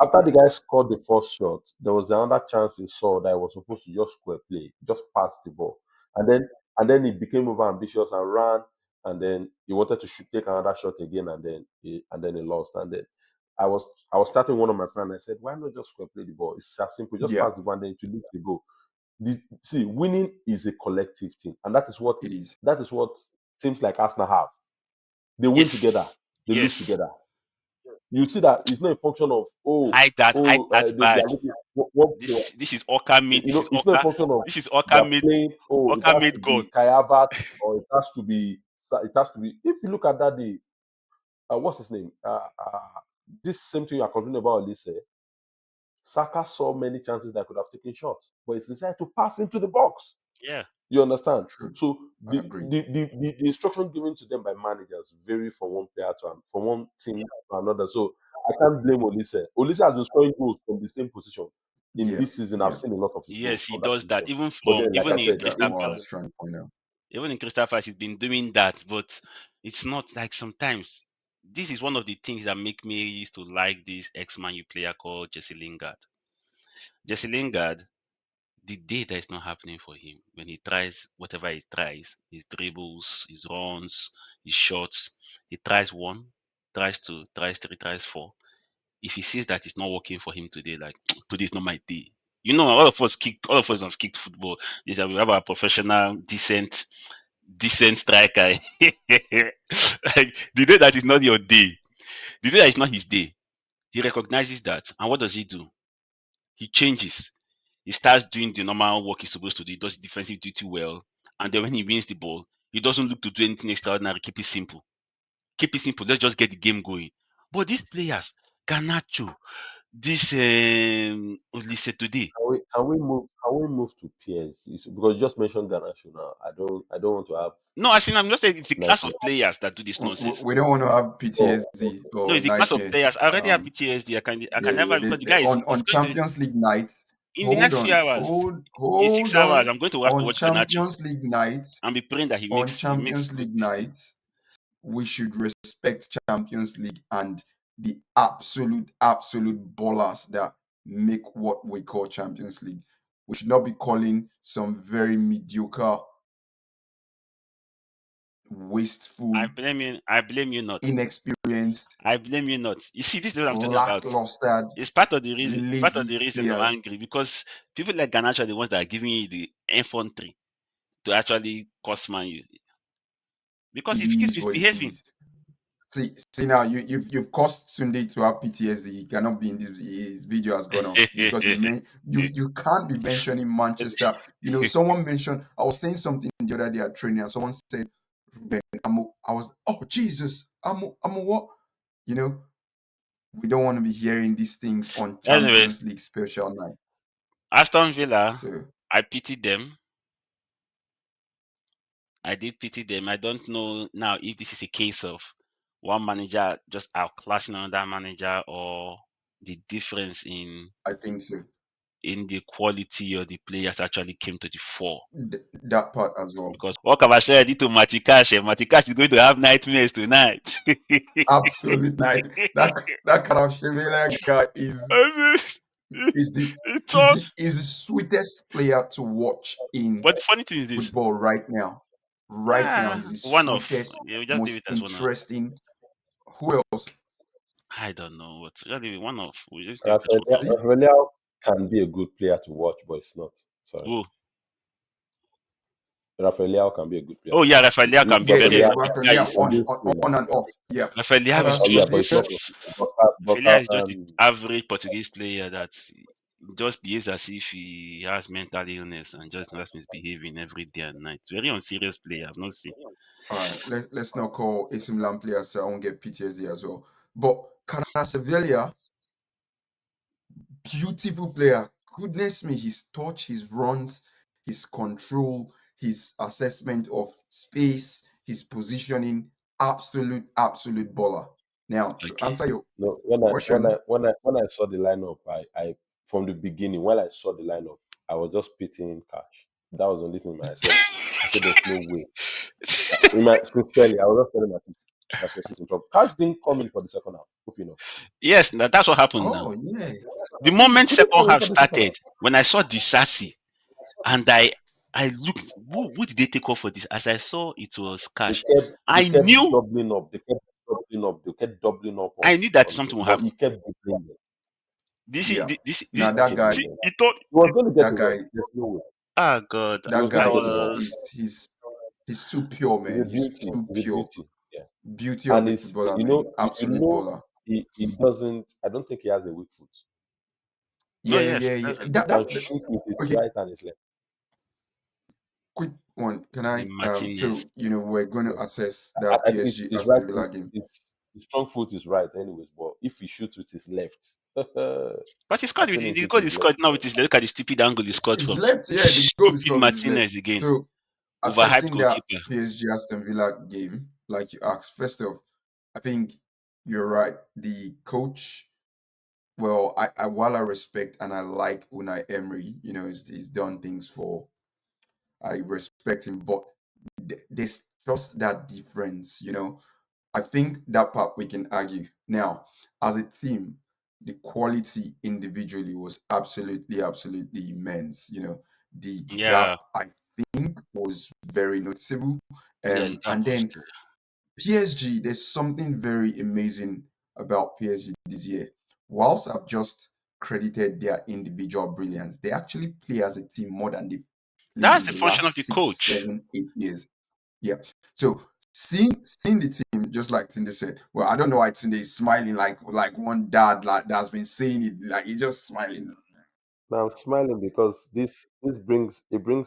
after the guy scored the first shot, there was another chance he saw that he was supposed to just square play, just pass the ball, and then he became over ambitious and ran, and then he wanted to take another shot again, and then he lost, and then I was starting one of my friends. I said, why not just square play the ball? It's as simple, just Yeah, pass the ball and then to lead the goal. See, winning is a collective thing, and that is it is. what teams like Arsenal have. They win together, Yes. they lose Yes. together. You see that it's not a function of Hide that they are badge. looking one player. This is Oka made You know, it's not a function of they Oka are made playing. Oh, it has to God. be Kai Havertz or it has to be. If you look at that day, what's his name? This same thing you are complaining about, Elise. Saka saw many chances that could have taken shots, but he decided to pass into the box. Yeah. You understand? True. So I the agree. the instruction given to them by managers vary from one player from one team to another. So I can't blame Olise. Olise has been scoring goals from the same position in Yeah, this season. I've yeah. seen a lot of his goals Yes, he from that does that. position. But then, like I Even That's in said, exactly Crystal what I Palace. was trying to point out. Even in Crystal Palace, he's been doing that, but it's not like sometimes. This is one of the things that make me used to like this ex-Man U player called Jesse Lingard. Jesse Lingard, the day that is not happening for him, when he tries whatever he tries, his dribbles, his runs, his shots, he tries one, tries two, tries three, tries four. If he sees that it's not working for him today, like today is not my day. You know, all of us have kicked football. Is that we have a professional, decent striker. Like the day that is not your day, the day that is not his day, he recognizes that, and what does he do? He changes. He starts doing the normal work he's supposed to do. He does defensive duty well, and then when he wins the ball, he doesn't look to do anything extraordinary. Keep it simple. Keep it simple. Let's just get the game going. But these players, Garnacho, this Olise today. can we move to PSG? Because you just mentioned Garnacho now. I don't want to have No, I think I'm just saying it's the class of nightmare. players that do this nonsense. We don't want to have Oh, PTSD No, or it's the class of nightmare. players. I already have PTSD. I can never because the guy is On going to Champions League night. in the Hold next few on, hours. In six hold hours, on. I'm going to have to On watch Garnacho Champions League night, and be praying that on he makes Champions good League this thing. night, we should respect Champions League and the absolute ballers that make what we call Champions League. We should not be calling some very mediocre, wasteful, I blame you not. inexperienced, I blame you not. You see, this is what I'm talking about. lackluster, It's part of the reason. It's part of lazy the reason I'm players. angry because people like Garnacho are the ones that are giving you the infantry to actually cost man you. Because It if he keeps is what it misbehaving, is. See now, you've caused Sunday to have PTSD. He cannot be in this. His video has gone off because you can't be mentioning Manchester. You know, someone mentioned. I was saying something the other day at training, and someone said, "Ben, I was, oh Jesus, I'm a what?" You know, we don't want to be hearing these things on anyways, Champions League special night. Aston Villa, So I pity them. I did pity them. I don't know now if this is a case of one manager just outclassing another manager or the difference I think so. in the quality of the players actually came to the fore. That part as well. Because what have I said to Matikash? Matikash is going to have nightmares tonight. Absolute night. That Kvaratskhelia guy is the It's thought. is the sweetest player to watch in But the funny thing is this. football right now. Right now, he's the One of. sweetest, Yeah, we just leave most it as one of. interesting. Who else? I don't know what. Just leave it one of. We just leave it as one of. See, Rafael can be a good player to watch, but it's not. Sorry. Oh, Rafael can be a good player oh to yeah, watch. Rafael Leao can be yeah, very yeah, Rafael exciting. The guy Rafinha is on this team. on and off. Yeah, Rafael Leao is Oh yeah, but it's not. Kvaratskhelia, Rafael Leao is just the And average Portuguese player that just behaves as if he has mental illness and just starts misbehaving every day and night. Very unserious player. I've not seen. all right, let's not call AC Milan players so I won't get PTSD as well. But Kvaratskhelia, beautiful player. Goodness me, his touch, his runs, his control, his assessment of space, his positioning, absolute baller. Now, to Okay. answer your no, question, when I saw the lineup, I from the beginning, when I saw the lineup, I was just pitying Cash. That was the only thing I said there's no way. Sincerely, I was just telling my team she's in trouble. Cash didn't come in for the second half. Hope you know. Yes, that's what happened now. Oh yeah. The moment He didn't second come in half for the second half. started, when I saw Disasi, and I looked, who did they take off for this? As I saw it was Cash, They I kept knew doubling up. They kept doubling up. They kept doubling up that on something will but happen. he kept doubling them. Yeah. This Now He kept that guy, doubling see, them. he thought, He was going to get that the guy, rest. There's no way. ah God, He that was going I guy to get the is rest. was, he's too pure, He's man. a He's beauty. too He's a pure. beauty. Yeah. Beauty of And a it's footballer, man. Absolute baller. he doesn't. I don't think he has a weak foot. oh Yeah, yes, yeah, yeah. that's a He good can football. shoot with his Okay. right and his left. Quick one. Can I? Martinez. So we're going to Yeah. assess that I think his, PSG his right Aston Villa foot, game. his strong foot is right, anyways. But if he shoots with his left, But he I've scored with seen his, him the shoot goal with he his left. scored now with his, look at the stupid angle he scored His from. left, yeah, the goal is Stupid from his left. Martinez again. So Overhyped assessing that goalkeeper. PSG Aston Villa game, like you asked, first off, I think you're right. The coach, well, I while I respect and I like Unai Emery, he's done things for. I respect him, but there's just that difference. I think that part we can argue. Now, as a team, the quality individually was absolutely, absolutely immense. The Yeah, gap, I think, was very noticeable. yeah, the gap And was then there. PSG, there's something very amazing about PSG this year. Whilst I've just credited their individual brilliance, they actually play as a team more than they played That's in the the function of last the six, coach. 7, 8 years. Yeah. So seeing the team, just like Tunde said, well, I don't know why Tunde is smiling like one dad like that's been saying it, like he's just smiling. Now I'm smiling because this brings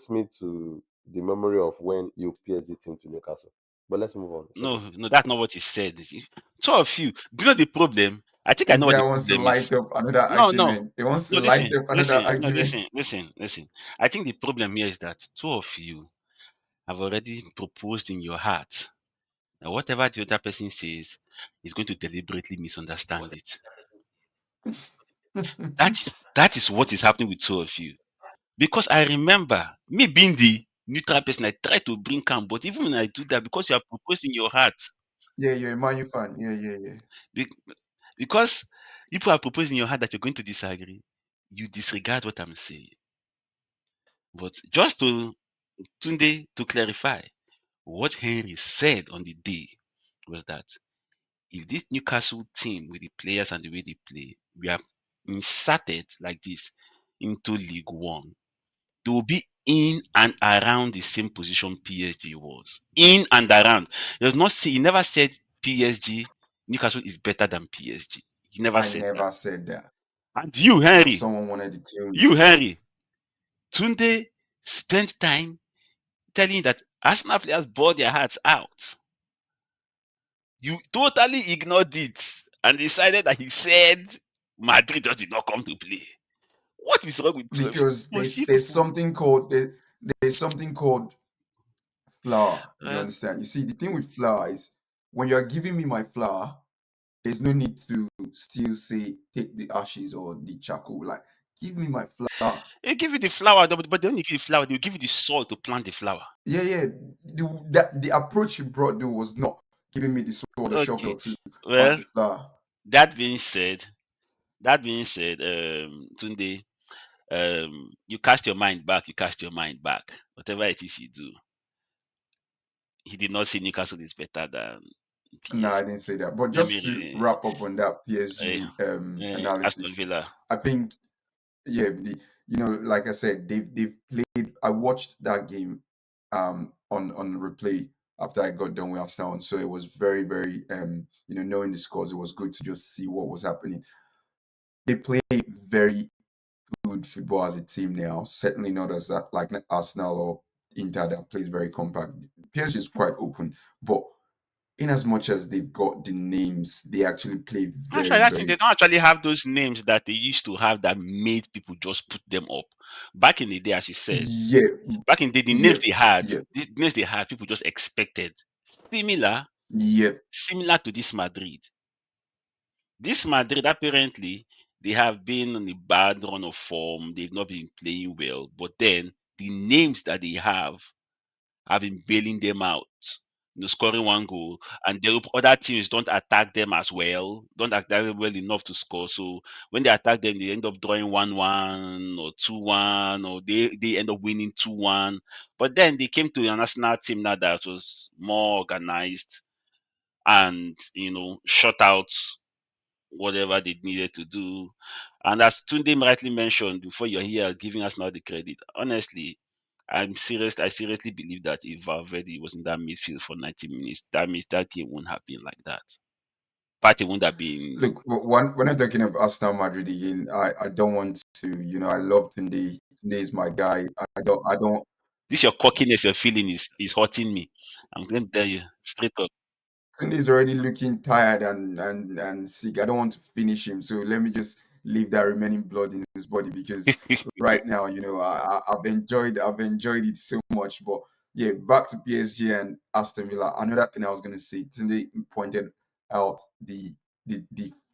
me to the memory of when you PSG team to Newcastle. But let's move on. It's okay. No, that's not what he said. Two of you. Do you know the problem? I think I This know what guy the wants to problem is. light up another No, no, argument. He wants to no. light Listen, up another listen, no, argument. listen. I think the problem here is that two of you have already proposed in your heart that whatever the other person says is going to deliberately misunderstand it. That is what is happening with two of you. Because I remember me being the neutral person, I try to bring calm, but even when I do that, because you have proposed in your heart, Yeah, you're a Man U fan. Yeah, yeah, yeah. be- because people have proposed in your heart that you're going to disagree, you disregard what I'm saying. But just Tunde, to clarify, what Henry said on the day was that if this Newcastle team with the players and the way they play, we are inserted like this into League One, they will be in and around the same position PSG was. In and around. He never said PSG, Newcastle is better than PSG. He never I said that. never said that. And you, But Henry, someone wanted to kill me. Tunde spent time telling you that Arsenal players bought their hearts out. You totally ignored it and decided that he said Madrid just did not come to play. What is wrong with two of you? Because You there's see there's people. something called there's something called flour. You Uh, understand? You see, the thing with flour is when you're giving me my flour, there's no need to still say take the ashes or the charcoal. Like, give me my flour. they give you the flower, but then when you give the flower, they'll give you the soil to plant the flower. Yeah, yeah. The approach you brought though was not giving me the sword or Okay. shovel to plant Well, the flour. that being said, Tunde, you cast your mind back. You cast your mind back. Whatever it is you do, he did not say Newcastle is better than No, I PSG. didn't say that. But Let me just to wrap up on that PSG Aston analysis, Villa. I think yeah, like I said, they've played. I watched that game on replay after I got done with Arsenal, so it was very very knowing the scores, it was good to just see what was happening. They play very good football as a team now. Certainly not as that like Arsenal or Inter that plays very compact. PSG is quite open, but in as much as they've got the names, they actually play very, Actually, I think they very don't actually have those names that they used to have that made people just put them up. Back in the day, as you said, yeah, back in the day, the names yeah, they had, yeah, people just expected similar, yeah. similar to this Madrid. This Madrid, apparently, they have been on a bad run of form. They've not been playing well, but then the names that they have been bailing them out. Scoring one goal, and the other teams don't attack them as well, don't attack them well enough to score. So when they attack them, they end up drawing 1-1 or 2-1, or they end up winning 2-1. But then they came to a national team now that was more organized and shut out whatever they needed to do. And as Tunde rightly mentioned before, you're here giving us now the credit. Honestly, I'm serious. I seriously believe that if Valverde was in that midfield for 90 minutes, that means that game wouldn't have been like that. Party wouldn't have been. Look, when I'm talking of Arsenal Madrid again, I don't want to, I love Tunde. Tunde is my guy. I don't. This your cockiness you're feeling is hurting me. I'm going to tell you straight up. Tunde is already looking tired and sick. I don't want to finish him, so let me just leave that remaining blood in his body because right now, I've enjoyed it so much. But yeah, back to PSG and Aston Villa. Another thing I was gonna say, Tunde pointed out the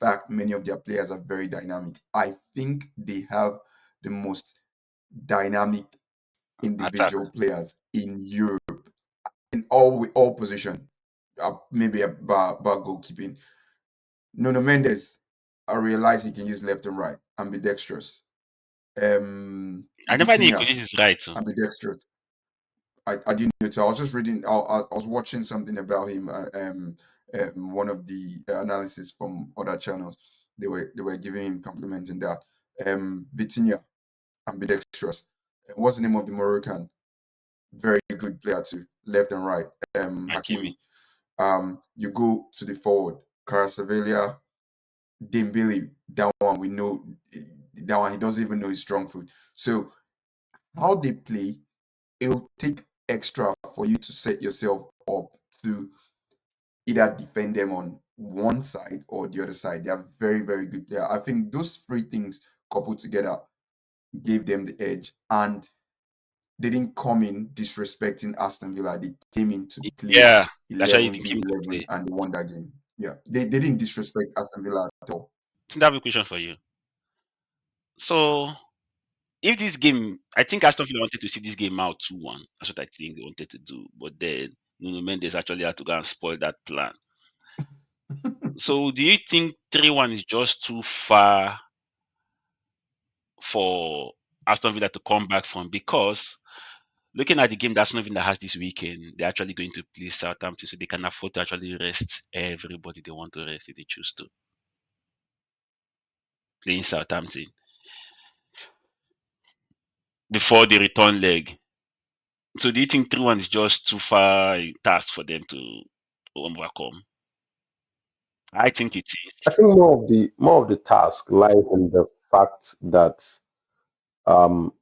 fact many of their players are very dynamic. I think they have the most dynamic Attack. individual players in Europe in all position. Maybe about goalkeeping. Nuno Mendes, I realize he can use left and right, ambidextrous. I never knew he could Vitinha, use his right. So. ambidextrous. I didn't know. So I was just reading. I was watching something about him. One of the analysis from other channels. They were giving him compliments in that. Vitinha, ambidextrous. What's the name of the Moroccan? Very good player too, left and right. Hakimi. Hakimi. You go to the forward, Kvaratskhelia, Dembele. That one we know. That one he doesn't even know his strong foot. So how they play, it'll take extra for you to set yourself up to either defend them on one side or the other side. They are very, very good player. I think those three things coupled together gave them the edge, and they didn't come in disrespecting Aston Villa. They came in to play Yeah, that's why you 11 think v him to 11 play. and they won that game. Yeah, they didn't disrespect Aston Villa at all. I think I have a question for you. So if this game, I think Aston Villa wanted to see this game out 2-1. That's what I think they wanted to do. But then Nuno Mendes actually had to go and spoil that plan. So do you think 3-1 is just too far for Aston Villa to come back from? Because looking at the game that Aston Villa has this weekend, they're actually going to play Southampton, so they can afford to actually rest everybody they want to rest if they choose to. Playing Southampton before the return leg. So do you think 3-1 is just too far a task for them to overcome? I think it I is. think more of the task lies in the fact that um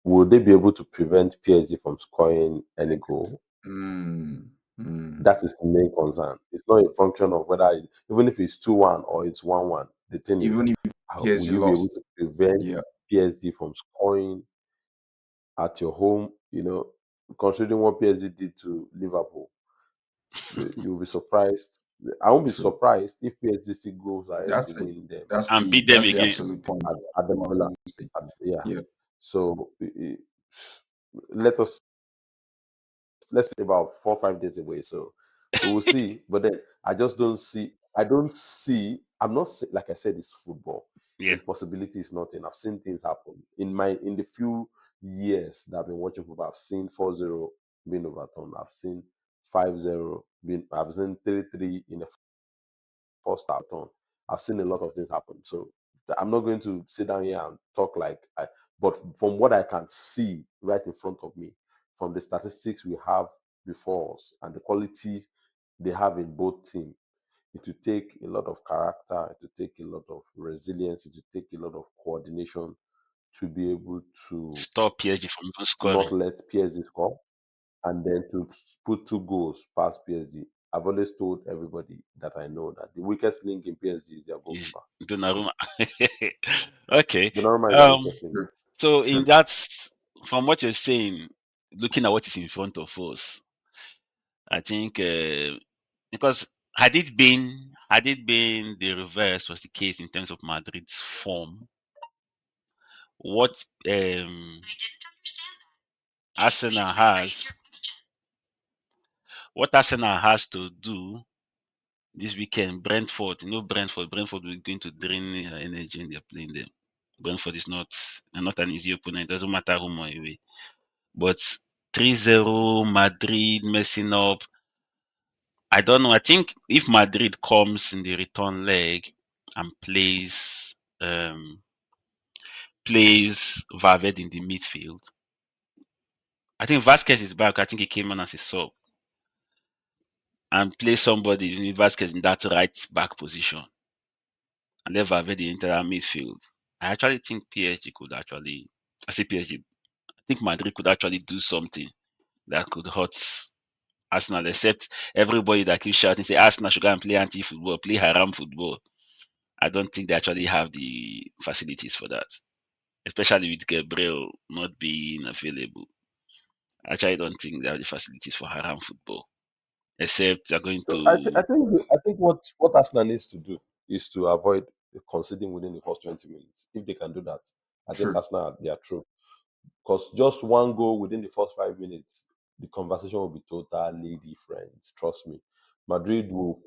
will they be able to prevent PSG from scoring any goal? Mm, That is the main concern. It's not a function of whether even if it's 2-1 or it's 1-1. The thing is, Even if will PSG you be able lost, to prevent yeah, PSG from scoring at your home? Considering what PSG did to Liverpool, you'll be surprised. I won't be true. surprised if PSG still goes ahead to That's it. win them That's And the beat them that's the again. absolute point at the I was Villa. going to say. Yeah. Yeah, So let us let's say about 4 or 5 days away. So we will see. But then I just don't see. I don't see. I'm not like I said. It's football. Yeah. Impossibility is nothing. I've seen things happen in the few years that I've been watching football. I've seen 4-0 being overturned. I've seen 5-0 being. I've seen 3-3 in the first half turn. I've seen a lot of things happen. So I'm not going to sit down here and talk but from what I can see right in front of me, from the statistics we have before us and the qualities they have in both teams, it will take a lot of character, it will take a lot of resilience, it will take a lot of coordination to be able to Stop PSG from even not scoring. let PSG score and then to put 2 goals past PSG. I've always told everybody that I know that the weakest link in PSG is their Is goalkeeper. Donnarumma. Okay. Donnarumma is the Um. weakest link. true, So in true. that, from what you're saying, looking at what is in front of us, I think because had it been the reverse was the case in terms of Madrid's form, what Arsenal has what Arsenal has to do this weekend, Brentford will going to drain energy and they're playing them. Brentford is not an easy opponent. It doesn't matter home or away. But 3-0 Madrid messing up. I don't know. I think if Madrid comes in the return leg and plays Valverde in the midfield, I think Vasquez is back. I think he came on as a sub and play somebody with Vasquez in that right back position and then Valverde into that midfield. I actually think PSG could actually, I say PSG, I think Madrid could actually do something that could hurt Arsenal, except everybody that keeps shouting, say Arsenal should go and play anti-football, play haram football. I don't think they actually have the facilities for that, especially with Gabriel not being available. Actually, I don't think they have the facilities for haram football, except they're going So to. I think what Arsenal needs to do is to avoid conceding within the first 20 minutes. If they can do that, I think True. Arsenal they are through. Because just one goal within the first 5 minutes, the conversation will be totally different. Trust me. Madrid will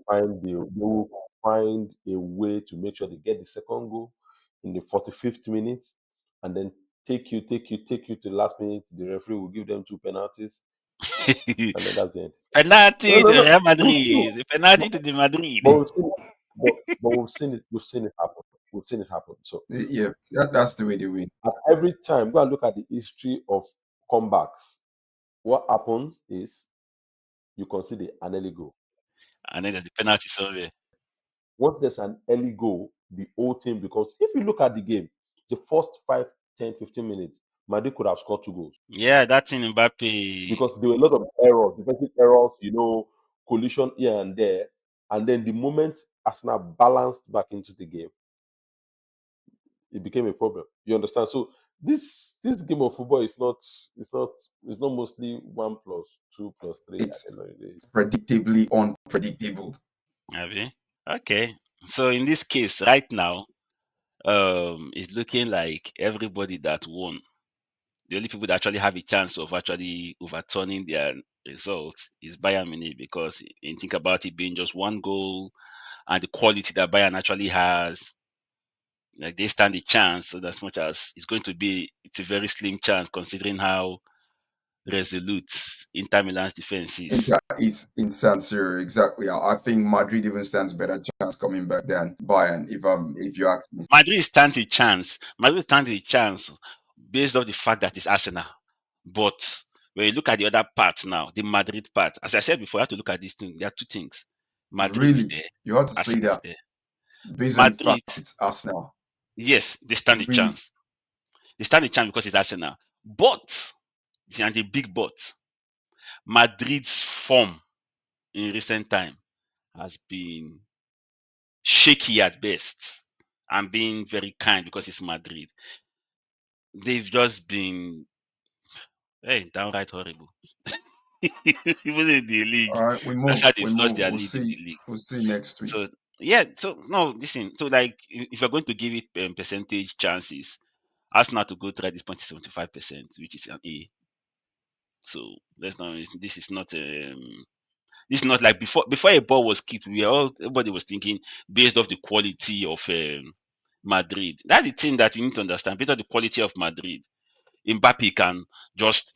find a way to make sure they get the second goal in the 45th minute, and then take you to the last minute. The referee will give them two penalties, and then that's the end. No, Penalty no, to no. Real We've seen Madrid. it. Penalty to the Madrid. But we've seen it. But we've seen it happen. We've seen it happen. So Yeah, that's the way they win. at every time, go and look at the history of comebacks. What happens is you consider an early goal. And then there's the penalty somewhere. Once there's an early goal, the whole team becomes. If you look at the game, the first 5, 10, 15 minutes, Madrid could have scored 2 goals Yeah, that's in Mbappe. because there were a lot of errors, defensive errors, collision here and there. And then the moment Arsenal balanced back into the game, it became a problem. You understand? So this game of football is not it's not mostly 1+2+3 at It's the end of the day. predictably unpredictable. Abi? Okay. So in this case, right now, it's looking like everybody that won, the only people that actually have a chance of actually overturning their results is Bayern Munich, because you think about it being just one goal and the quality that Bayern actually has, like they stand a chance. So as much as it's a very slim chance considering how resolute Inter Milan's defense is. Inter is in San Siro, exactly. I think Madrid even stands better chance coming back than Bayern, if you ask me. Madrid stands a chance. Madrid stands a chance based off the fact that it's Arsenal. But when you look at the other part now, the Madrid part, as I said before, you have to look at these things. There are two things. Madrid is Really, there, you have to say Arsenal is that there. based on the fact Madrid, it's Arsenal. yes, they stand a Really, chance. They stand a chance because it's Arsenal. But, and the big but, Madrid's form in recent time has been shaky at best. I'm being very kind because it's Madrid. They've just been downright horrible. Even in the league. all right, we That's move, how we they've lost move. their lead in the league. We'll see next So week. yeah, so no, listen. So like, if you're going to give it percentage chances, Arsenal to go try this point is 75%, which is an A. So let's not. This is not like before a ball was kicked. Everybody was thinking based off the quality of Madrid. That's the thing that you need to understand. Based on the quality of Madrid, Mbappe can just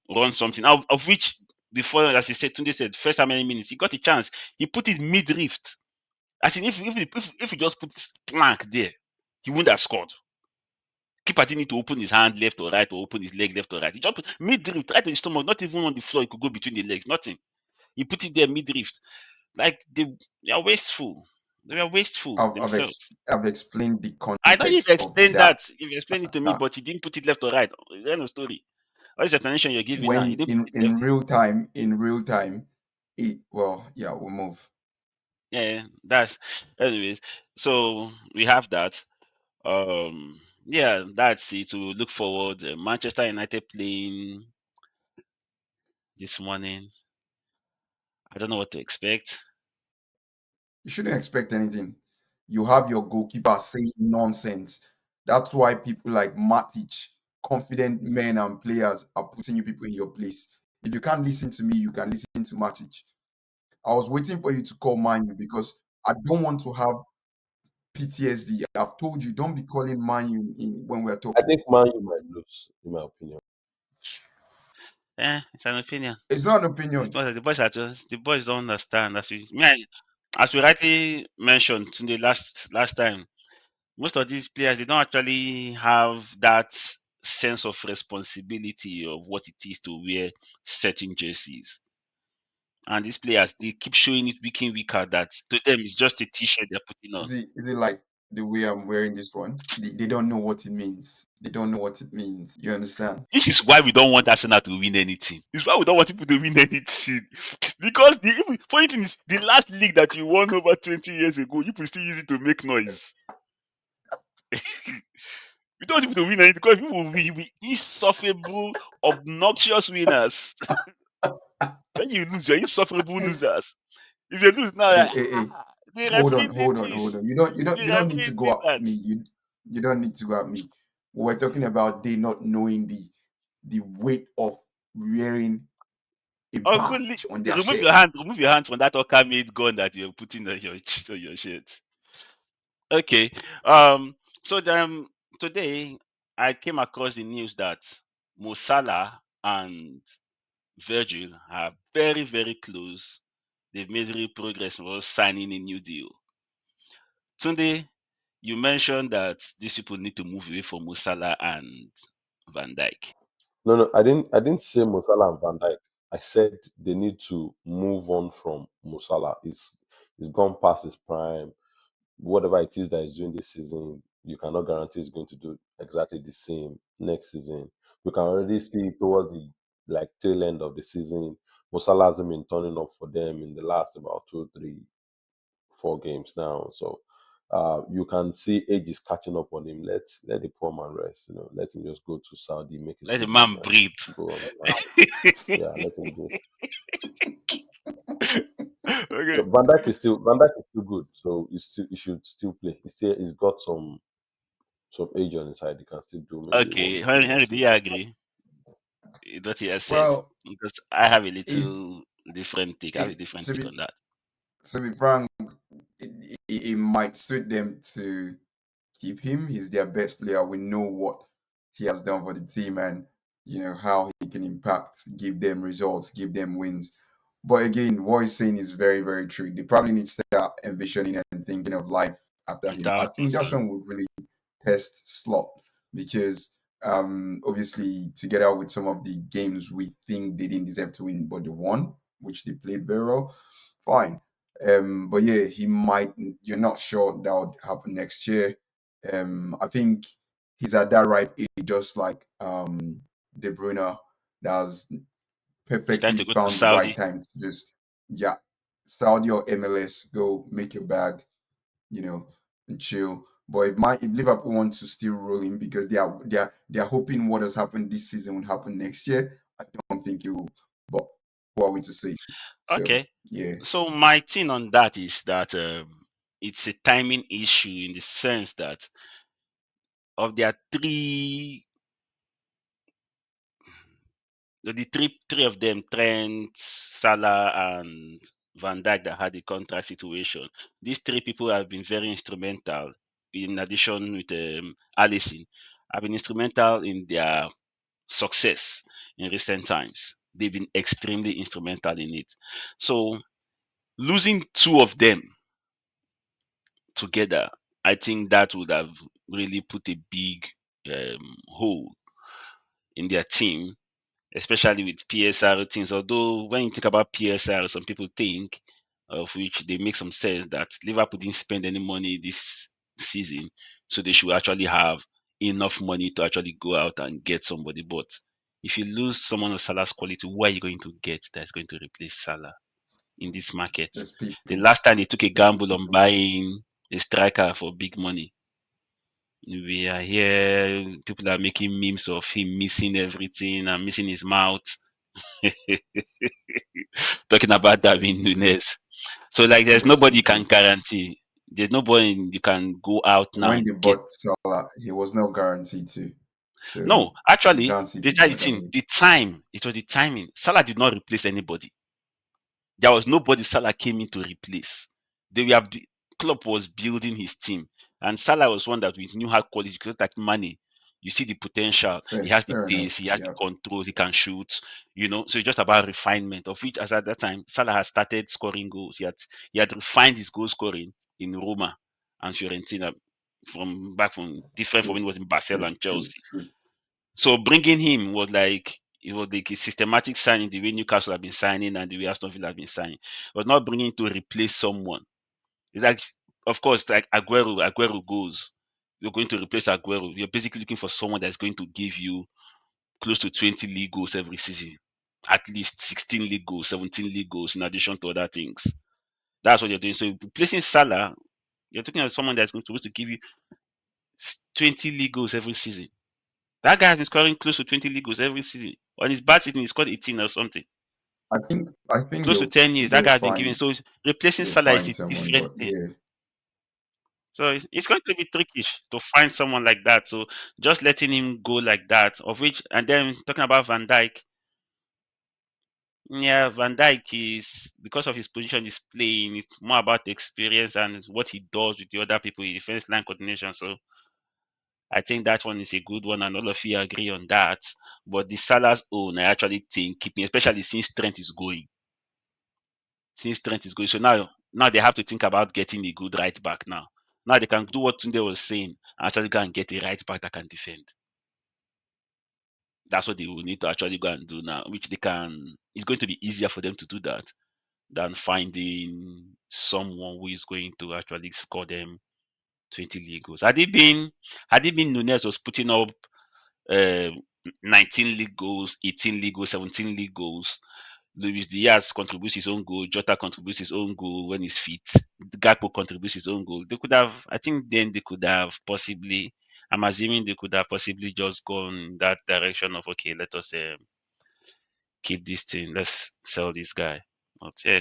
run something out of which before, as you said, Tunde said, first how many minutes he got a chance, he put it mid rift. As in, if he just put his plank there, he wouldn't have scored. Keeper didn't need to open his hand left or right or open his leg left or right. He just put mid drift right to the stomach, not even on the floor. He could go between the legs, nothing. He put it there mid drift. Like they are wasteful. They are wasteful I've, I've, ex- themselves. I've explained the I know you've context of explained that. that. You've explained it to me, but he didn't put it left or right. End of story. All this explanation you're giving now, he When didn't put it in left. real time, yeah, we'll move. Yeah, that's anyways. So we have that. Yeah, that's it. To look forward. Manchester United playing this morning. I don't know what to expect. You shouldn't expect anything. You have your goalkeeper saying nonsense. That's why people like Matic, confident men and players, are putting you people in your place. If you can't listen to me, you can listen to Matic. I was waiting for you to call Manu because I don't want to have PTSD. I've told you, don't be calling Manu when we're I talking. think Man U might lose, in my opinion. It's an opinion. It's not an The opinion. boys, the boys are just the boys don't understand. As we rightly mentioned in the last time, most of these players they don't actually have that sense of responsibility of what it is to wear certain jerseys. And these players they keep showing it week in week out that to them it's just a t-shirt they're putting on. Is it like the way I'm wearing this one? They don't know what it means. They don't know what it means. You understand? This is why we don't want Arsenal to win anything. This is why we don't want people to win anything. Because the funny thing is, the last league that you won over 20 years ago, you people still use it to make noise. We don't want people to win anything because people will be insufferable, obnoxious winners. When you lose, you're insufferable Hey, losers. If you lose now, hey. the Hold referee on, did hold on, hold this. on. You The don't need to referee go did at that. me. You don't need to go at me. We're talking about they not knowing the weight of wearing a Uncle, badge on their remove shirt. your hand. Remove your hand from that Oka made gun that you're putting on your shirt. Okay. So then today I came across the news that Mo Salah and Virgil are very, very close. They've made real progress for signing a new deal. Tunde, you mentioned that these people need to move away from Mo Salah and Van Dijk. No, no, I didn't say Musala and Van Dijk. I said they need to move on from Musala. He's gone past his prime. Whatever it is that he's doing this season, you cannot guarantee he's going to do exactly the same next season. You can already see towards the like tail end of the season, Musala hasn't been turning up for them in the last about 2, 3, 4 games now. So you can see age is catching up on him. Let the poor man rest. Let him just go to Saudi, make his Let the good money, man and breathe. go on. Yeah, let him go. Okay. So Van Dijk is still good. So he should still play. He's got some age on his side. He can still do maybe Okay. one or two more Henry, do you seasons. agree with what he has said? Well, Because I have a if little different take. I have a it different take on that. to be frank, it might suit them to keep him. He's their best player. We know what he has done for the team and how he can impact, give them results, give them wins. But again, what he's saying is very, very true. They probably need to start envisioning and thinking of life after him. I Without think that's Musala. when we really test Slot because obviously together with some of the games we think they didn't deserve to win, but they won, which they played very well. Fine. But yeah, he might. You're not sure that would happen next year. I think he's at that right age, just like De Bruyne, that's It's time to perfectly go to found the right Saudi. time to just yeah, Saudi or MLS, go make your bag, you know, and chill. But if Liverpool want to still roll in because they are hoping what has happened this season will happen next year, I don't think it will. But who are we to say? So Okay. yeah, So my thing on that is that it's a timing issue in the sense that of their three of them, Trent, Salah, and Van Dijk, that had the contract situation. These three people have been very instrumental. In addition with Allison, have been instrumental in their success in recent times. They've been extremely instrumental in it. So losing two of them together, I think that would have really put a big hole in their team, especially with PSR things. Although when you think about PSR, some people think, of which they make some sense, that Liverpool didn't spend any money this season, so they should actually have enough money to actually go out and get somebody. But if you lose someone of Salah's quality, who are you going to get that's going to replace Salah in this market? there's The people, last time they took a there's gamble on people. buying a striker for big money, we are here. People are making memes of him missing everything and missing his mouth. Talking about Yes, Darwin Nunes. So like, there's yes, nobody we you can do. guarantee. There's nobody you can go out now When and they get. bought Salah, he was not guaranteed to. So No, we actually, can't see if the he's the gonna come thing, in. the time, it was the timing. Salah did not replace anybody. There was nobody Salah came in to replace. They were Klopp was building his team, and Salah was one that with new hard quality because like money. You see the potential. He has the Fair enough. pace. He has the Yeah. control. He can shoot. So it's just about refinement. Of which, as at that time, Salah had started scoring goals. He had refined his goal scoring in Roma and Fiorentina from back from different from when True. he was in Barcelona True. and True. Chelsea. True. So bringing him was like it was like a systematic signing, the way Newcastle have been signing and the way Aston Villa have been signing. It was not bringing to replace someone. It's like, of course, like Aguero goes. You're going to replace Aguero. You're basically looking for someone that's going to give you close to 20 league goals every season, at least 16 league goals, 17 league goals, in addition to other things. That's what you're doing. So replacing Salah, you're talking about someone that's going to give you 20 league goals every season. That guy has been scoring close to 20 league goals every season. On his bad season, he scored 18 or something. I think Close to they'll 10 years, that they'll guy has been giving. find So replacing they'll Salah is find a someone, different but thing. yeah. So it's going to be tricky to find someone like that. So just letting him go like that, of which, and then talking about Van Dijk, yeah, Van Dijk is, because of his position he's playing, it's more about the experience and what he does with the other people in defense line coordination. So I think that one is a good one, and all of you agree on that. But the Salah's own, I actually think keeping, especially since Trent is going. Since Trent is going, so now they have to think about getting a good right back now. Now they can do what Tunde was saying, and actually go and get a right back that can defend. That's what they will need to actually go and do now, which they can. It's going to be easier for them to do that than finding someone who is going to actually score them 20 league goals. Had it been Nunez was putting up uh, 19 league goals, 18 league goals, 17 league goals. Luis Diaz contributes his own goal. Jota contributes his own goal when he's fit. Gakpo contributes his own goal. They could have, I think, then they could have possibly. I'm assuming they could have possibly just gone that direction of, okay, let us keep this thing. Let's sell this guy. But yeah,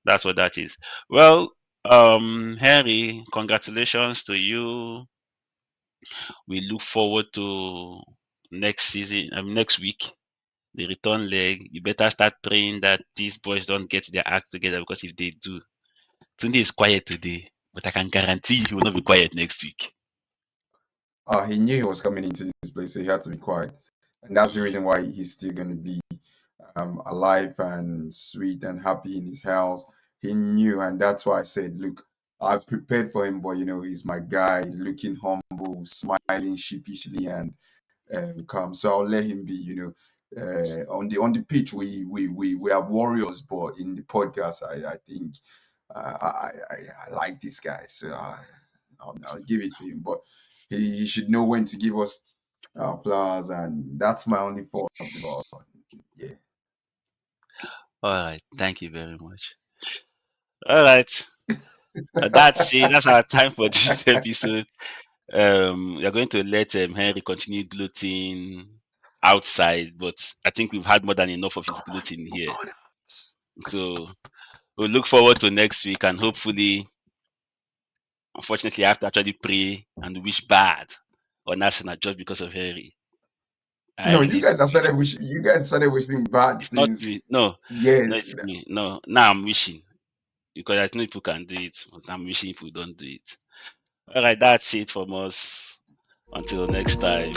that's what that is. Well, Henry, congratulations to you. We look forward to next season, next week, the return leg. You better start praying that these boys don't get their act together, because if they do, Tunde is quiet today, but I can guarantee he will not be quiet next week. He knew he was coming into this place, so he had to be quiet, and that's the Mm. reason why he's still gonna be alive and sweet and happy in his house. He knew, and that's why I said, look, I prepared for him, but he's my guy, looking humble, smiling sheepishly, and calm. So I'll let him be. On the pitch, we are warriors, but in the podcast, I think I like this guy, so I'll give it to him. But he should know when to give us applause, and that's my only fault about. Yeah. All right, thank you very much. All right, that's it. That's our time for this episode. We're going to let Henry continue gloating outside, but I think we've had more than enough of his Come on, gloating here. Gunners. So we'll look forward to next week, and hopefully, unfortunately, I have to actually pray and wish bad on Arsenal just because of Henry. I No, you really guys have do. started wishing. You guys started wishing bad It's not me. things. No, Yeah. no, it's me. No, now I'm wishing, because I know people can do it, but I'm wishing people don't do it. All right, that's it from us. Until next time.